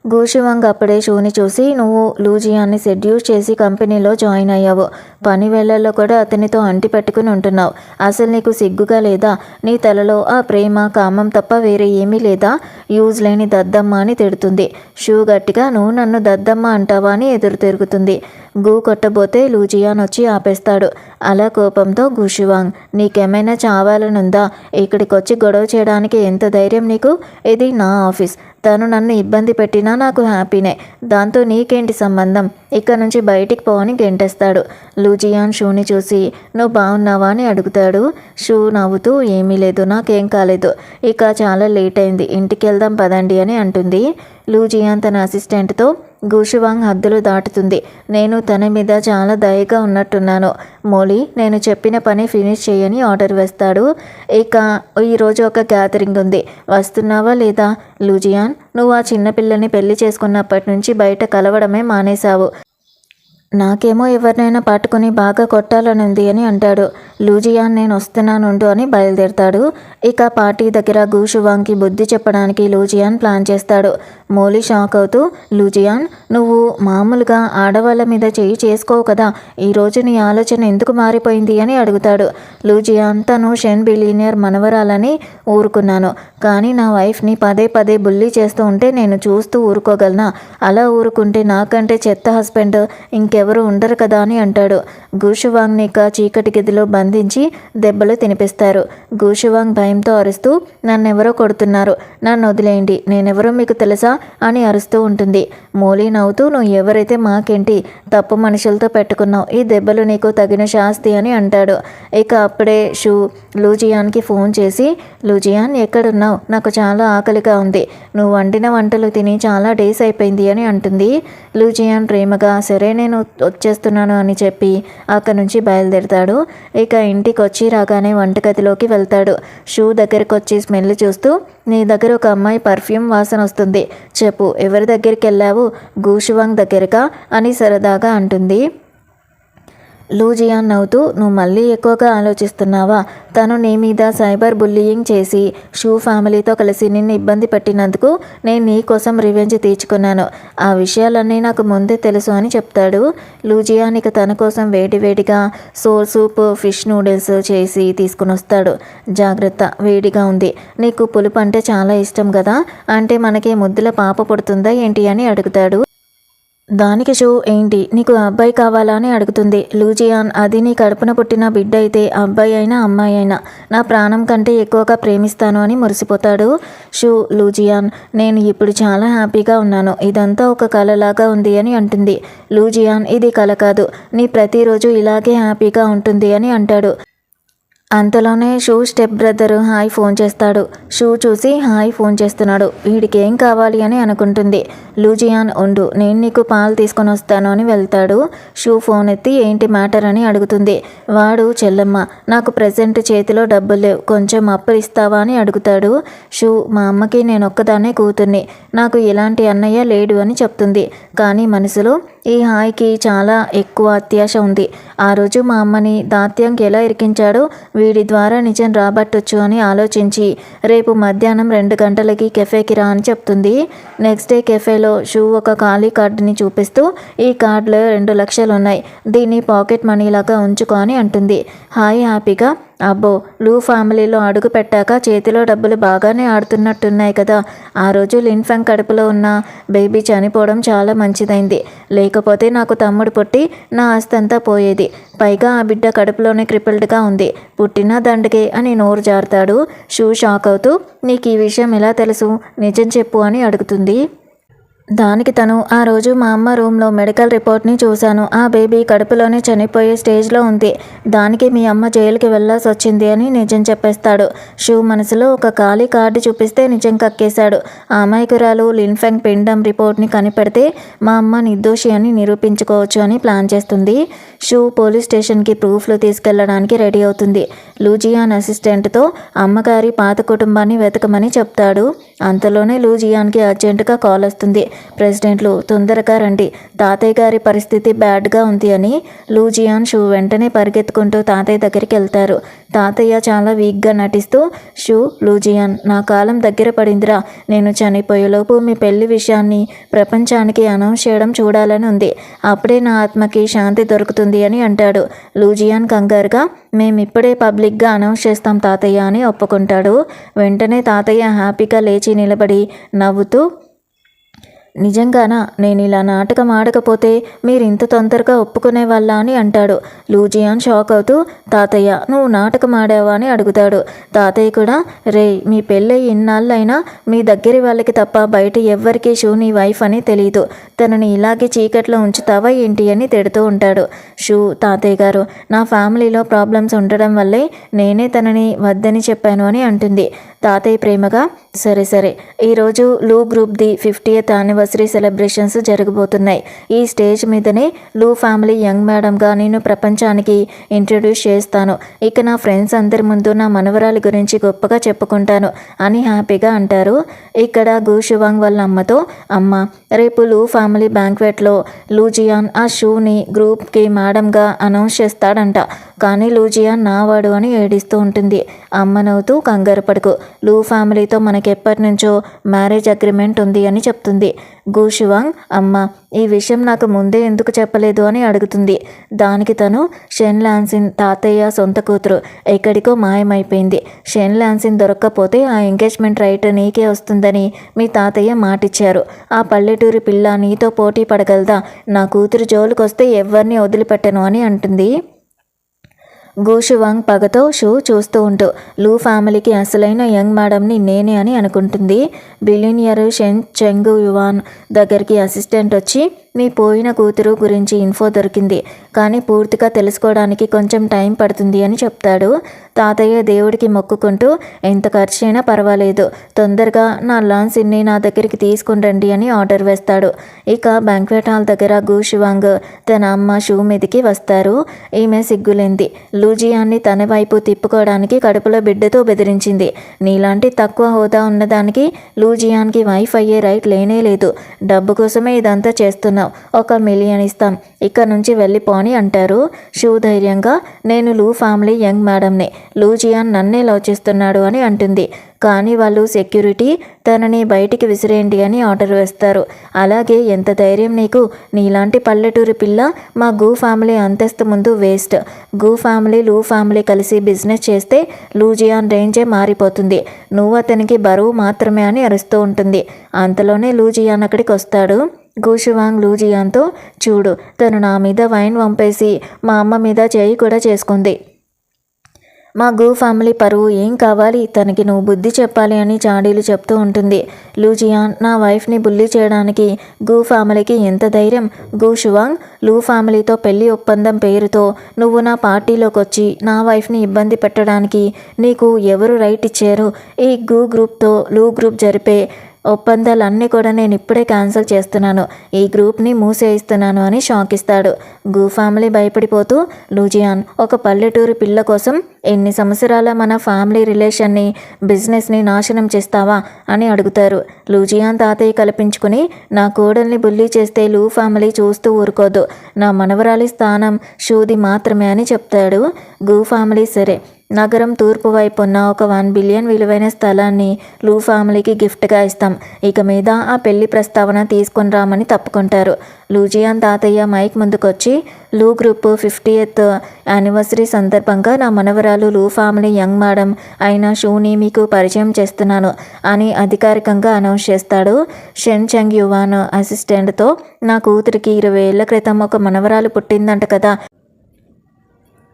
గూషువాంగ్ అప్పుడే షూని చూసి నువ్వు లూజియాన్ని సెడ్యూస్ చేసి కంపెనీలో జాయిన్ అయ్యావు, పని వేళల్లో కూడా అతనితో అంటి పెట్టుకుని ఉంటున్నావు. అసలు నీకు సిగ్గుగా లేదా? నీ తలలో ఆ ప్రేమ కామం తప్ప వేరే ఏమీ లేదా? యూజ్ లేని దద్దమ్మ అని తిడుతుంది. షూ గట్టిగా నువ్వు నన్ను దద్దమ్మ అంటావా అని ఎదురు తిరుగుతుంది. గూ కొట్టబోతే లూజియాన్ వచ్చి ఆపేస్తాడు. అలా కోపంతో గూషువాంగ్ నీకేమైనా చావాలనుందా? ఇక్కడికి వచ్చి గొడవ చేయడానికి ఎంత ధైర్యం నీకు? ఇది నా ఆఫీస్, తను నన్ను ఇబ్బంది పెట్టినా నాకు హ్యాపీనే, దాంతో నీకేంటి సంబంధం? ఇక్కడ నుంచి బయటికి పోవని గెంటేస్తాడు. లూజియాన్ షూని చూసి నువ్వు బాగున్నావా అని అడుగుతాడు. షూ నవ్వుతూ ఏమీ లేదు, నాకేం కాలేదు, ఇక చాలా లేట్ అయింది, ఇంటికి వెళ్దాం పదండి అని అంటుంది. లూజియాన్ తన అసిస్టెంట్తో గూషువాంగ్ హద్దులు దాటుతుంది, నేను తన మీద చాలా దయగా ఉన్నట్టున్నాను. మోలీ నేను చెప్పిన పని ఫినిష్ చేయని ఆర్డర్ వేస్తాడు. ఇక ఈరోజు ఒక గ్యాదరింగ్ ఉంది, వస్తున్నావా లేదా? లూజియాన్ నువ్వు ఆ చిన్నపిల్లని పెళ్లి చేసుకున్నప్పటి నుంచి బయట కలవడమే మానేశావు, నాకేమో ఎవరినైనా పట్టుకుని బాగా కొట్టాలనుంది అని అంటాడు. లూజియాన్ నేను వస్తున్నానుండు అని బయలుదేరతాడు. ఇక పార్టీ దగ్గర గూషువాంగ్కి బుద్ధి చెప్పడానికి లూజియాన్ ప్లాన్ చేస్తాడు. మోలీ షాక్ అవుతూ లూజియాన్ నువ్వు మామూలుగా ఆడవాళ్ళ మీద చేయి చేసుకోవు కదా, ఈరోజు నీ ఆలోచన ఎందుకు మారిపోయింది అని అడుగుతాడు. లూజియాన్ తను షెన్ బిలీనియర్ మనవరాలని ఊరుకున్నాను, కానీ నా వైఫ్ని పదే పదే బుల్లీ చేస్తూ ఉంటే నేను చూస్తూ ఊరుకోగలనా? అలా ఊరుకుంటే నాకంటే చెత్త హస్బెండ్ ఇంకెవరు ఇంకెవరు ఉండరు కదా అని అంటాడు. గూషువాంగ్ని ఇక చీకటి గదిలో బంధించి దెబ్బలు తినిపిస్తారు. గూషువాంగ్ భయంతో అరుస్తూ, నన్నెవరో కొడుతున్నారు, నన్ను వదిలేయండి, నేనెవరో మీకు తెలుసా అని అరుస్తూ ఉంటుంది. మోలీ నవ్వుతూ, నువ్వు ఎవరైతే మాకేంటి, తప్పు మనుషులతో పెట్టుకున్నావు, ఈ దెబ్బలు నీకు తగిన శాస్తి అని అంటాడు. ఇక అప్పుడే షూ లూజియాన్కి ఫోన్ చేసి, లూజియాన్ ఎక్కడున్నావు, నాకు చాలా ఆకలిగా ఉంది, నువ్వు వండిన వంటలు తిని చాలా డేస్ అయిపోయింది అని అంటుంది. లూజియాన్ ప్రేమగా సరే నేను వచ్చేస్తున్నాను అని చెప్పి అక్కడి నుంచి బయలుదేరుతాడు. ఇక ఇంటికి వచ్చి రాగానే వంటగదిలోకి వెళ్తాడు. షూ దగ్గరకు వచ్చి స్మెల్ చూస్తూ, నీ దగ్గర ఒక అమ్మాయి పర్ఫ్యూమ్ వాసన వస్తుంది, చెప్పు ఎవరి దగ్గరికి వెళ్ళావు, గూషువాంగ్ దగ్గరకా అని సరదాగా అంటుంది. లూజియాన్ నవ్వుతూ, నువ్వు మళ్ళీ ఎక్కువగా ఆలోచిస్తున్నావా, తను నీ మీద సైబర్ బుల్లీయింగ్ చేసి షూ ఫ్యామిలీతో కలిసి నిన్ను ఇబ్బంది పెట్టినందుకు నేను నీ కోసం రివెంజ్ తీర్చుకున్నాను, ఆ విషయాలన్నీ నాకు ముందే తెలుసు అని చెప్తాడు. లూజియాన్ ఇక తన కోసం వేడివేడిగా సోల్ సూప్, ఫిష్ నూడిల్స్ చేసి తీసుకుని వస్తాడు. జాగ్రత్త, వేడిగా ఉంది, నీకు పులుపు అంటే చాలా ఇష్టం కదా, అంటే మనకి ముద్దుల పాప పుడుతుందా ఏంటి అని అడుగుతాడు. దానికి షూ, ఏంటి నీకు అబ్బాయి కావాలా అని అడుగుతుంది. లూజియాన్, అది నీ కడుపున పుట్టిన బిడ్డ అయితే అబ్బాయి అయినా అమ్మాయి అయినా నా ప్రాణం కంటే ఎక్కువగా ప్రేమిస్తాను అని మురిసిపోతాడు. షూ, లూజియాన్ నేను ఇప్పుడు చాలా హ్యాపీగా ఉన్నాను, ఇదంతా ఒక కలలాగా ఉంది అని అంటుంది. లూజియాన్, ఇది కల కాదు, నీ ప్రతిరోజు ఇలాగే హ్యాపీగా ఉంటుంది అని అంటాడు. అంతలోనే shoe step brother hi phone చేస్తాడు. షూ చూసి హాయ్ ఫోన్ చేస్తున్నాడు, వీడికి ఏం కావాలి అని అనుకుంటుంది. లూజియాన్, ఉండు నేను నీకు పాలు తీసుకొని వస్తాను అని వెళ్తాడు. షూ ఫోన్ ఎత్తి ఏంటి మ్యాటర్ అని అడుగుతుంది. వాడు, చెల్లమ్మ నాకు ప్రెజెంట్ చేతిలో డబ్బులు లేవు, కొంచెం అప్పులు ఇస్తావా అని అడుగుతాడు. షూ, మా అమ్మకి నేను ఒక్కదాన్నే కూతుర్ని, నాకు ఎలాంటి అన్నయ్య లేడు అని చెప్తుంది. కానీ మనసులో ఈ హాయ్కి చాలా ఎక్కువ అత్యాశ ఉంది. ఆ రోజు మా అమ్మని దాత్యంకి ఎలా ఇరికించాడో వీడి ద్వారా నిజం రాబట్టొచ్చు అని ఆలోచించి రేపు మధ్యాహ్నం 2 గంటలకి కెఫేకి రా అని చెప్తుంది. నెక్స్ట్ డే కెఫేలో షూ ఒక ఖాళీ కార్డుని చూపిస్తూ, ఈ కార్డులో 2 లక్షలు ఉన్నాయి, దీన్ని పాకెట్ మనీలాగా ఉంచుకో అని అంటుంది. హాయ్ హ్యాపీగా, అబ్బో లూ ఫ్యామిలీలో అడుగు పెట్టాక చేతిలో డబ్బులు బాగానే ఆడుతున్నట్టున్నాయి కదా, ఆ రోజు లిన్ఫెంగ్ కడుపులో ఉన్న బేబీ చనిపోవడం చాలా మంచిదైంది, లేకపోతే నాకు తమ్ముడు పుట్టి నా ఆస్తంతా పోయేది, పైగా ఆ బిడ్డ కడుపులోనే క్రిపిల్డ్గా ఉంది, పుట్టిన దండకే అని నోరు జారుతాడు. షూ షాక్ అవుతూ, నీకు ఈ విషయం ఎలా తెలుసు, నిజం చెప్పు అని అడుగుతుంది. దానికి తను, ఆ రోజు మా అమ్మ రూమ్లో మెడికల్ రిపోర్ట్ని చూశాను, ఆ బేబీ కడుపులోనే చనిపోయే స్టేజ్లో ఉంది, దానికి మీ అమ్మ జైలుకి వెళ్ళాల్సి వచ్చింది అని నిజం చెప్పేస్తాడు. షూ మనసులో ఒక ఖాళీ కార్డు చూపిస్తే నిజం కక్కేశాడు. ఆ అమాయకురాలు లిన్ఫెంగ్ పిండం రిపోర్ట్ని కనిపెడితే మా అమ్మ నిర్దోషి అని నిరూపించుకోవచ్చు అని ప్లాన్ చేస్తుంది. షూ పోలీస్ స్టేషన్కి ప్రూఫ్లు తీసుకెళ్లడానికి రెడీ అవుతుంది. లూజియాన్ అసిస్టెంట్తో అమ్మగారి పాత కుటుంబాన్ని వెతకమని చెప్తాడు. అంతలోనే లూజియాన్కి అర్జెంటుగా కాల్ వస్తుంది. ప్రెసిడెంట్లు తొందరగా రండి, తాతయ్య గారి పరిస్థితి బ్యాడ్గా ఉంది అని. లూజియాన్, షూ వెంటనే పరిగెత్తుకుంటూ తాతయ్య దగ్గరికి వెళ్తారు. తాతయ్య చాలా వీక్గా నటిస్తూ, షూ, లూజియాన్ నా కాలం దగ్గర పడిందిరా, నేను చనిపోయేలోపు మీ పెళ్లి విషయాన్ని ప్రపంచానికి అనౌన్స్ చేయడం చూడాలని ఉంది, అప్పుడే నా ఆత్మకి శాంతి దొరుకుతుంది అని అంటాడు. లూజియాన్ కంగారుగా, మేమిప్పుడే పబ్లిక్గా అనౌన్స్ చేస్తాం తాతయ్య అని ఒప్పుకుంటాడు. వెంటనే తాతయ్య హ్యాపీగా లేచి నిలబడి నవ్వుతూ, నిజంగానా, నేను ఇలా నాటకం ఆడకపోతే మీరు ఇంత తొందరగా ఒప్పుకునే వాళ్ళ అని అంటాడు. లూజియాన్ షాక్ అవుతూ, తాతయ్య నువ్వు నాటకం ఆడావా అని అడుగుతాడు. తాతయ్య కూడా, రే మీ పెళ్ళై ఇన్నాళ్ళైనా మీ దగ్గరి వాళ్ళకి తప్ప బయట ఎవ్వరికీ షూ నీ వైఫ్ అని తెలియదు, తనని ఇలాగే చీకట్లో ఉంచుతావా ఏంటి అని తిడుతూ ఉంటాడు. షూ, తాతయ్య గారు నా ఫ్యామిలీలో ప్రాబ్లమ్స్ ఉండడం వల్లే నేనే తనని వద్దని చెప్పాను అని అంటుంది. తాతయ్య ప్రేమగా, సరే సరే, ఈరోజు లూ గ్రూప్ది 50th యానివర్సరీ సెలబ్రేషన్స్ జరగబోతున్నాయి, ఈ స్టేజ్ మీదనే లూ ఫ్యామిలీ యంగ్ మేడంగా నేను ప్రపంచానికి ఇంట్రడ్యూస్ చేస్తాను, ఇక నా ఫ్రెండ్స్ అందరి ముందు నా మనవరాలి గురించి గొప్పగా చెప్పుకుంటాను అని హ్యాపీగా అంటారు. ఇక్కడ గూషువాంగ్ వాళ్ళ అమ్మతో, అమ్మ రేపు లూ ఫ్యామిలీ బ్యాంక్వెట్లో లూజియాన్ ఆ షూని గ్రూప్కి మేడంగా అనౌన్స్ చేస్తాడంట, కానీ లూజియాన్ నావాడు అని ఏడుస్తూ ఉంటుంది. అమ్మ నవ్వుతూ, కంగారు పడుకు, లూ ఫ్యామిలీతో మనకి ఎప్పటి నుంచో మ్యారేజ్ అగ్రిమెంట్ ఉంది అని చెప్తుంది. గూషువాంగ్ అమ్మ ఈ విషయం నాకు ముందే ఎందుకు చెప్పలేదు అని అడుగుతుంది. దానికి తను షెన్ లాన్సిన్ తాతయ్య సొంత కూతురు ఎక్కడికో మాయమైపోయింది. షెన్ లాన్సిన్ దొరక్కపోతే ఆ ఎంగేజ్మెంట్ రైట్ నీకే వస్తుందని మీ తాతయ్య మాటిచ్చారు. ఆ పల్లెటూరి పిల్ల నీతో పోటీ పడగలదా? నా కూతురు జోలికొస్తే ఎవరిని వదిలిపెట్టను అని అంటుంది. గూషువాంగ్ పగతో షూ చూస్తూ ఉంటూ లూ ఫ్యామిలీకి అసలైన యంగ్ మేడంని నేనే అని అనుకుంటుంది. బిలియనియర్ షెన్ చెంగు యువాన్ దగ్గరికి అసిస్టెంట్ వచ్చి మీ పోయిన కూతురు గురించి ఇన్ఫో దొరికింది, కానీ పూర్తిగా తెలుసుకోవడానికి కొంచెం టైం పడుతుంది అని చెప్తాడు. తాతయ్య దేవుడికి మొక్కుకుంటూ ఎంత ఖర్చైనా పర్వాలేదు, తొందరగా నా లాన్సిన్ని నా దగ్గరికి తీసుకుని రండి అని ఆర్డర్ వేస్తాడు. ఇక బ్యాంక్వెట్ హాల్ దగ్గర గూషువాంగ్ తన అమ్మ షూ మీదకి వస్తారు. ఈమె సిగ్గులేంది. లూజియాన్ని తన వైపు తిప్పుకోవడానికి కడుపులో బిడ్డతో బెదిరించింది. నీలాంటి తక్కువ హోదా ఉన్నదానికి లూజియాన్కి వైఫ్ అయ్యే రైట్ లేనే లేదు. డబ్బు కోసమే ఇదంతా చేస్తున్నావు, 1 మిలియన్ ఇస్తాం, ఇక్కడ నుంచి వెళ్ళిపో అని అంటారు. షూ ధైర్యంగా నేను లూ ఫ్యామిలీ యంగ్ మేడంని, లూజియాన్ నన్నే లవ్ చేస్తున్నాడు అని అంటుంది. కానీ వాళ్ళు సెక్యూరిటీ తనని బయటికి విసిరేయండి అని ఆర్డర్ వేస్తారు. అలాగే ఎంత ధైర్యం నీకు, నీలాంటి పల్లెటూరి పిల్ల మా గూ ఫ్యామిలీ అంతస్తు ముందు వేస్ట్. గూ ఫ్యామిలీ లూ ఫ్యామిలీ కలిసి బిజినెస్ చేస్తే లూజియాన్ రేంజే మారిపోతుంది, నువ్వు అతనికి బరువు మాత్రమే అని అరుస్తూ ఉంటుంది. అంతలోనే లూజియాన్ అక్కడికి వస్తాడు. గూషువాంగ్ లూజియాన్తో చూడు, తను నా మీద వైన్ వంపేసి మా అమ్మ మీద చేయి కూడా చేసుకుంది. మా గూ ఫ్యామిలీ పరువు ఏం కావాలి, తనకి నువ్వు బుద్ధి చెప్పాలి అని చాడీలు చెప్తూ ఉంటుంది. లూజియాన్ నా వైఫ్ని బుల్లీ చేయడానికి గూ ఫ్యామిలీకి ఎంత ధైర్యం? గూషువాంగ్ లూ ఫ్యామిలీతో పెళ్లి ఒప్పందం పేరుతో నువ్వు నా పార్టీలోకి వచ్చి నా వైఫ్ని ఇబ్బంది పెట్టడానికి నీకు ఎవరు రైట్ ఇచ్చారు? ఈ గూ గ్రూప్తో లూ గ్రూప్ జరిపే ఒప్పందాలన్నీ కూడా నేను ఇప్పుడే క్యాన్సిల్ చేస్తున్నాను, ఈ గ్రూప్ని మూసేయిస్తున్నాను అని షాక్ ఇస్తాడు. గూ ఫ్యామిలీ భయపడిపోతూ లూజియాన్ ఒక పల్లెటూరు పిల్ల కోసం ఎన్ని సంవత్సరాల మన ఫ్యామిలీ రిలేషన్ని బిజినెస్ని నాశనం చేస్తావా అని అడుగుతారు. లూజియాన్ తాతయ్య కల్పించుకుని నా కోడల్ని బుల్లీ చేస్తే లూ ఫ్యామిలీ చూస్తూ ఊరుకోదు, నా మనవరాలి స్థానం షూది మాత్రమే అని చెప్తాడు. గూ ఫ్యామిలీ సరే, నగరం తూర్పు వైపు ఉన్న ఒక 1 బిలియన్ విలువైన స్థలాన్ని లూ ఫ్యామిలీకి గిఫ్ట్గా ఇస్తాం, ఇక మీద ఆ పెళ్లి ప్రస్తావన తీసుకొని రామని తప్పుకుంటారు. లూజియాన్ తాతయ్య మైక్ ముందుకొచ్చి లూ గ్రూప్ 50th యానివర్సరీ సందర్భంగా నా మనవరాలు లూ ఫ్యామిలీ యంగ్ మేడం అయిన షూని మీకు పరిచయం చేస్తున్నాను అని అధికారికంగా అనౌన్స్ చేస్తాడు. షెన్ చెంగ్ యువాన్ అసిస్టెంట్తో నా కూతురికి 20 ఏళ్ల క్రితం ఒక మనవరాలు పుట్టిందంట కదా,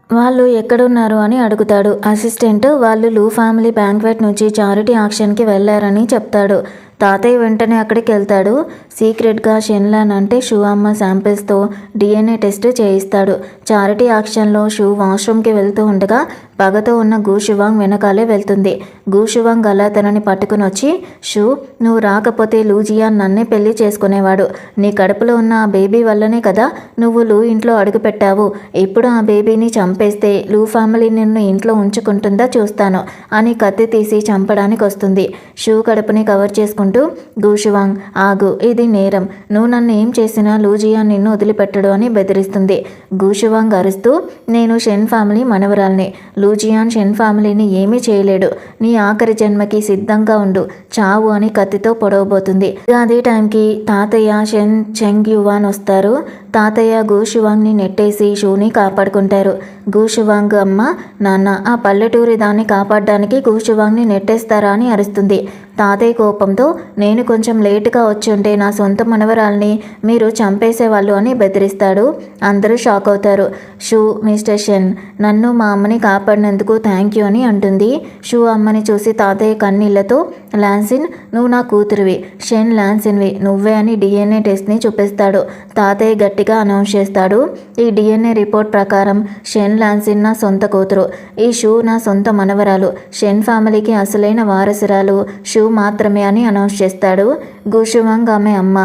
వాళ్ళు ఎక్కడున్నారు అని అడుగుతాడు. అసిస్టెంట్ వాళ్ళు లూ ఫ్యామిలీ బ్యాంక్వెట్ నుంచి చారిటీ ఆక్షన్కి వెళ్ళారని చెప్తాడు. తాతయ్య వెంటనే అక్కడికి వెళ్తాడు. సీక్రెట్గా షెన్లాన్ అంటే షూ అమ్మ శాంపిల్స్తో DNA టెస్ట్ చేయిస్తాడు. చారిటీ ఆక్షన్లో షూ వాష్రూమ్కి వెళ్తూ ఉండగా పగతో ఉన్న గూషువాంగ్ వెనకాలే వెళ్తుంది. గూషువాంగ్ అలా తనని పట్టుకుని వచ్చి షూ నువ్వు రాకపోతే లూజియాన్ నన్నే పెళ్లి చేసుకునేవాడు, నీ కడుపులో ఉన్న ఆ బేబీ వల్లనే కదా నువ్వు లూ ఇంట్లో అడుగు పెట్టావు, ఇప్పుడు ఆ బేబీని చంపేస్తే లూ ఫ్యామిలీ నిన్ను ఇంట్లో ఉంచుకుంటుందా చూస్తాను అని కత్తి తీసి చంపడానికి వస్తుంది. షూ కడుపుని కవర్ చేసుకుంటూ గూషువాంగ్ ఆగు, ఇది నేరం, నువ్వు నన్ను ఏం చేసినా లూజియాన్ నిన్ను వదిలిపెట్టడు అని బెదిరిస్తుంది. గూషువాంగ్ అరుస్తూ నేను షెన్ ఫ్యామిలీ మనవరాల్ని, లూజియాన్ షెన్ ఫ్యామిలీని ఏమీ చేయలేడు, నీ ఆఖరి జన్మకి సిద్ధంగా ఉండు, చావు అని కత్తితో పొడవబోతుంది. అదే టైంకి తాతయ్య షెన్ చెంగ్ యువాన్ వస్తారు. తాతయ్య గూషువాంగ్ని నెట్టేసి షూని కాపాడుకుంటారు. గూషువాంగ్ అమ్మ నాన్న ఆ పల్లెటూరి దాన్ని కాపాడడానికి గూషువాంగ్ని నెట్టేస్తారా అని అరుస్తుంది. తాతయ్య కోపంతో నేను కొంచెం లేటుగా వచ్చి ఉంటే నా సొంత మనవరాల్ని మీరు చంపేసేవాళ్ళు అని బెదిరిస్తాడు. అందరూ షాక్ అవుతారు. షూ మిస్టర్ షెన్ నన్ను మా అమ్మని కాపాడినందుకు థ్యాంక్ యూ అని అంటుంది. షూ అమ్మని చూసి తాతయ్య కన్నీళ్లతో లాన్సిన్ నువ్వు నా కూతురివి, షెన్ లాన్సిన్వి నువ్వే అని DNA టెస్ట్ని చూపిస్తాడు. తాతయ్య గట్టిగా అనౌన్స్ చేస్తాడు. ఈ DNA రిపోర్ట్ ప్రకారం షెన్ లాన్సిన్ నా సొంత కూతురు, ఈ షూ నా సొంత మనవరాలు, షెన్ ఫ్యామిలీకి అసలైన వారసురాలు షూ మాత్రమే అని అనౌన్స్ చేస్తాడు. గూషువాంగ్ ఆమె అమ్మ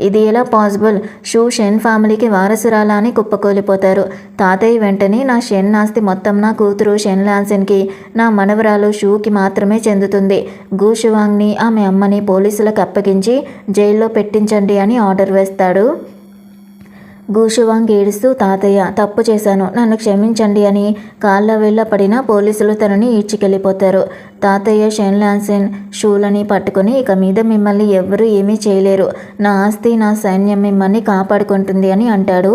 ఇది ఎలా పాసిబుల్, షూ షెన్ ఫ్యామిలీకి వారసురాలా అని కుప్పకూలిపోతారు. తాతయ్య వెంటనే నా షెన్ ఆస్తి మొత్తం నా కూతురు షెన్ లాన్సిన్కి, నా మనవరాలు షూకి మాత్రమే చెందుతుంది, గూషువాంగ్ని ఆమె అమ్మని పోలీసులకు అప్పగించి జైల్లో పెట్టించండి అని ఆర్డర్ వేస్తాడు. గూషువాంగ్ ఏడుస్తూ తాతయ్య తప్పు చేశాను, నన్ను క్షమించండి అని కాళ్ళ వేళ్ళ పడిన పోలీసులు తనని ఈడ్చికెళ్ళిపోతారు. తాతయ్య షెన్లాన్సెన్ షూలని పట్టుకొని ఇక మీద మిమ్మల్ని ఎవ్వరూ ఏమీ చేయలేరు, నా ఆస్తి నా సైన్యం మిమ్మల్ని కాపాడుకుంటుంది అని అంటాడు.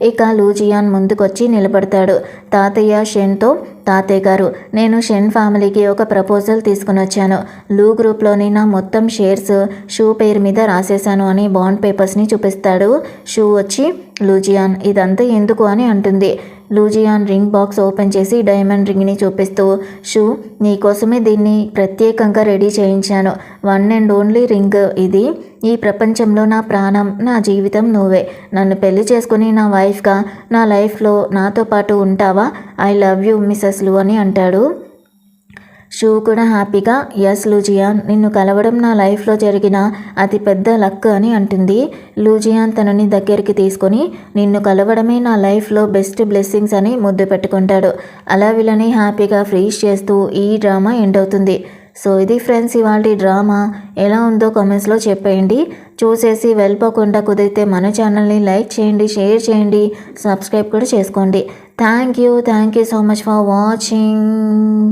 ఇక లూజియాన్ ముందుకొచ్చి నిలబడతాడు. తాతయ్య షెన్తో, తాతయ్య గారు, నేను షెన్ ఫ్యామిలీకి ఒక ప్రపోజల్ తీసుకుని వచ్చాను. లూ గ్రూప్లోని నా మొత్తం షేర్స్ షూ పేరు మీద రాసేశాను అని బాండ్ పేపర్స్ని చూపిస్తాడు. షూ వచ్చి, లూజియాన్ ఇదంతా ఎందుకు అని అంటుంది. లూజియాన్ రింగ్ బాక్స్ ఓపెన్ చేసి డైమండ్ రింగ్ని చూపిస్తూ, షూ నీకోసమే దీన్ని ప్రత్యేకంగా రెడీ చేయించాను. వన్ అండ్ ఓన్లీ రింగ్ ఇది. ఈ ప్రపంచంలో నా ప్రాణం, నా జీవితం నువ్వే. నన్ను పెళ్లి చేసుకుని నా వైఫ్గా నా లైఫ్లో నాతో పాటు ఉంటావా? ఐ లవ్ యూ మిసెస్ లూ అని అంటాడు. షూ కూడా హ్యాపీగా, ఎస్ లూజియాన్, నిన్ను కలవడం నా లైఫ్లో జరిగిన అతిపెద్ద లక్ అని అంటుంది. లూజియాన్ తనని దగ్గరికి తీసుకొని, నిన్ను కలవడమే నా లైఫ్లో బెస్ట్ బ్లెస్సింగ్స్ అని ముద్దు పెట్టుకుంటాడు. అలా వీళ్ళని హ్యాపీగా ఫ్రీజ్ చేస్తూ ఈ డ్రామా ఎండ్ అవుతుంది. సో ఇది ఫ్రెండ్స్ ఇవాళ డ్రామా. ఎలా ఉందో కామెంట్స్లో చెప్పేయండి. చూసేసి వెళ్ళిపోకుండా కుదిరితే మన ఛానల్ని లైక్ చేయండి, షేర్ చేయండి, సబ్స్క్రైబ్ కూడా చేసుకోండి. Thank you so much for watching.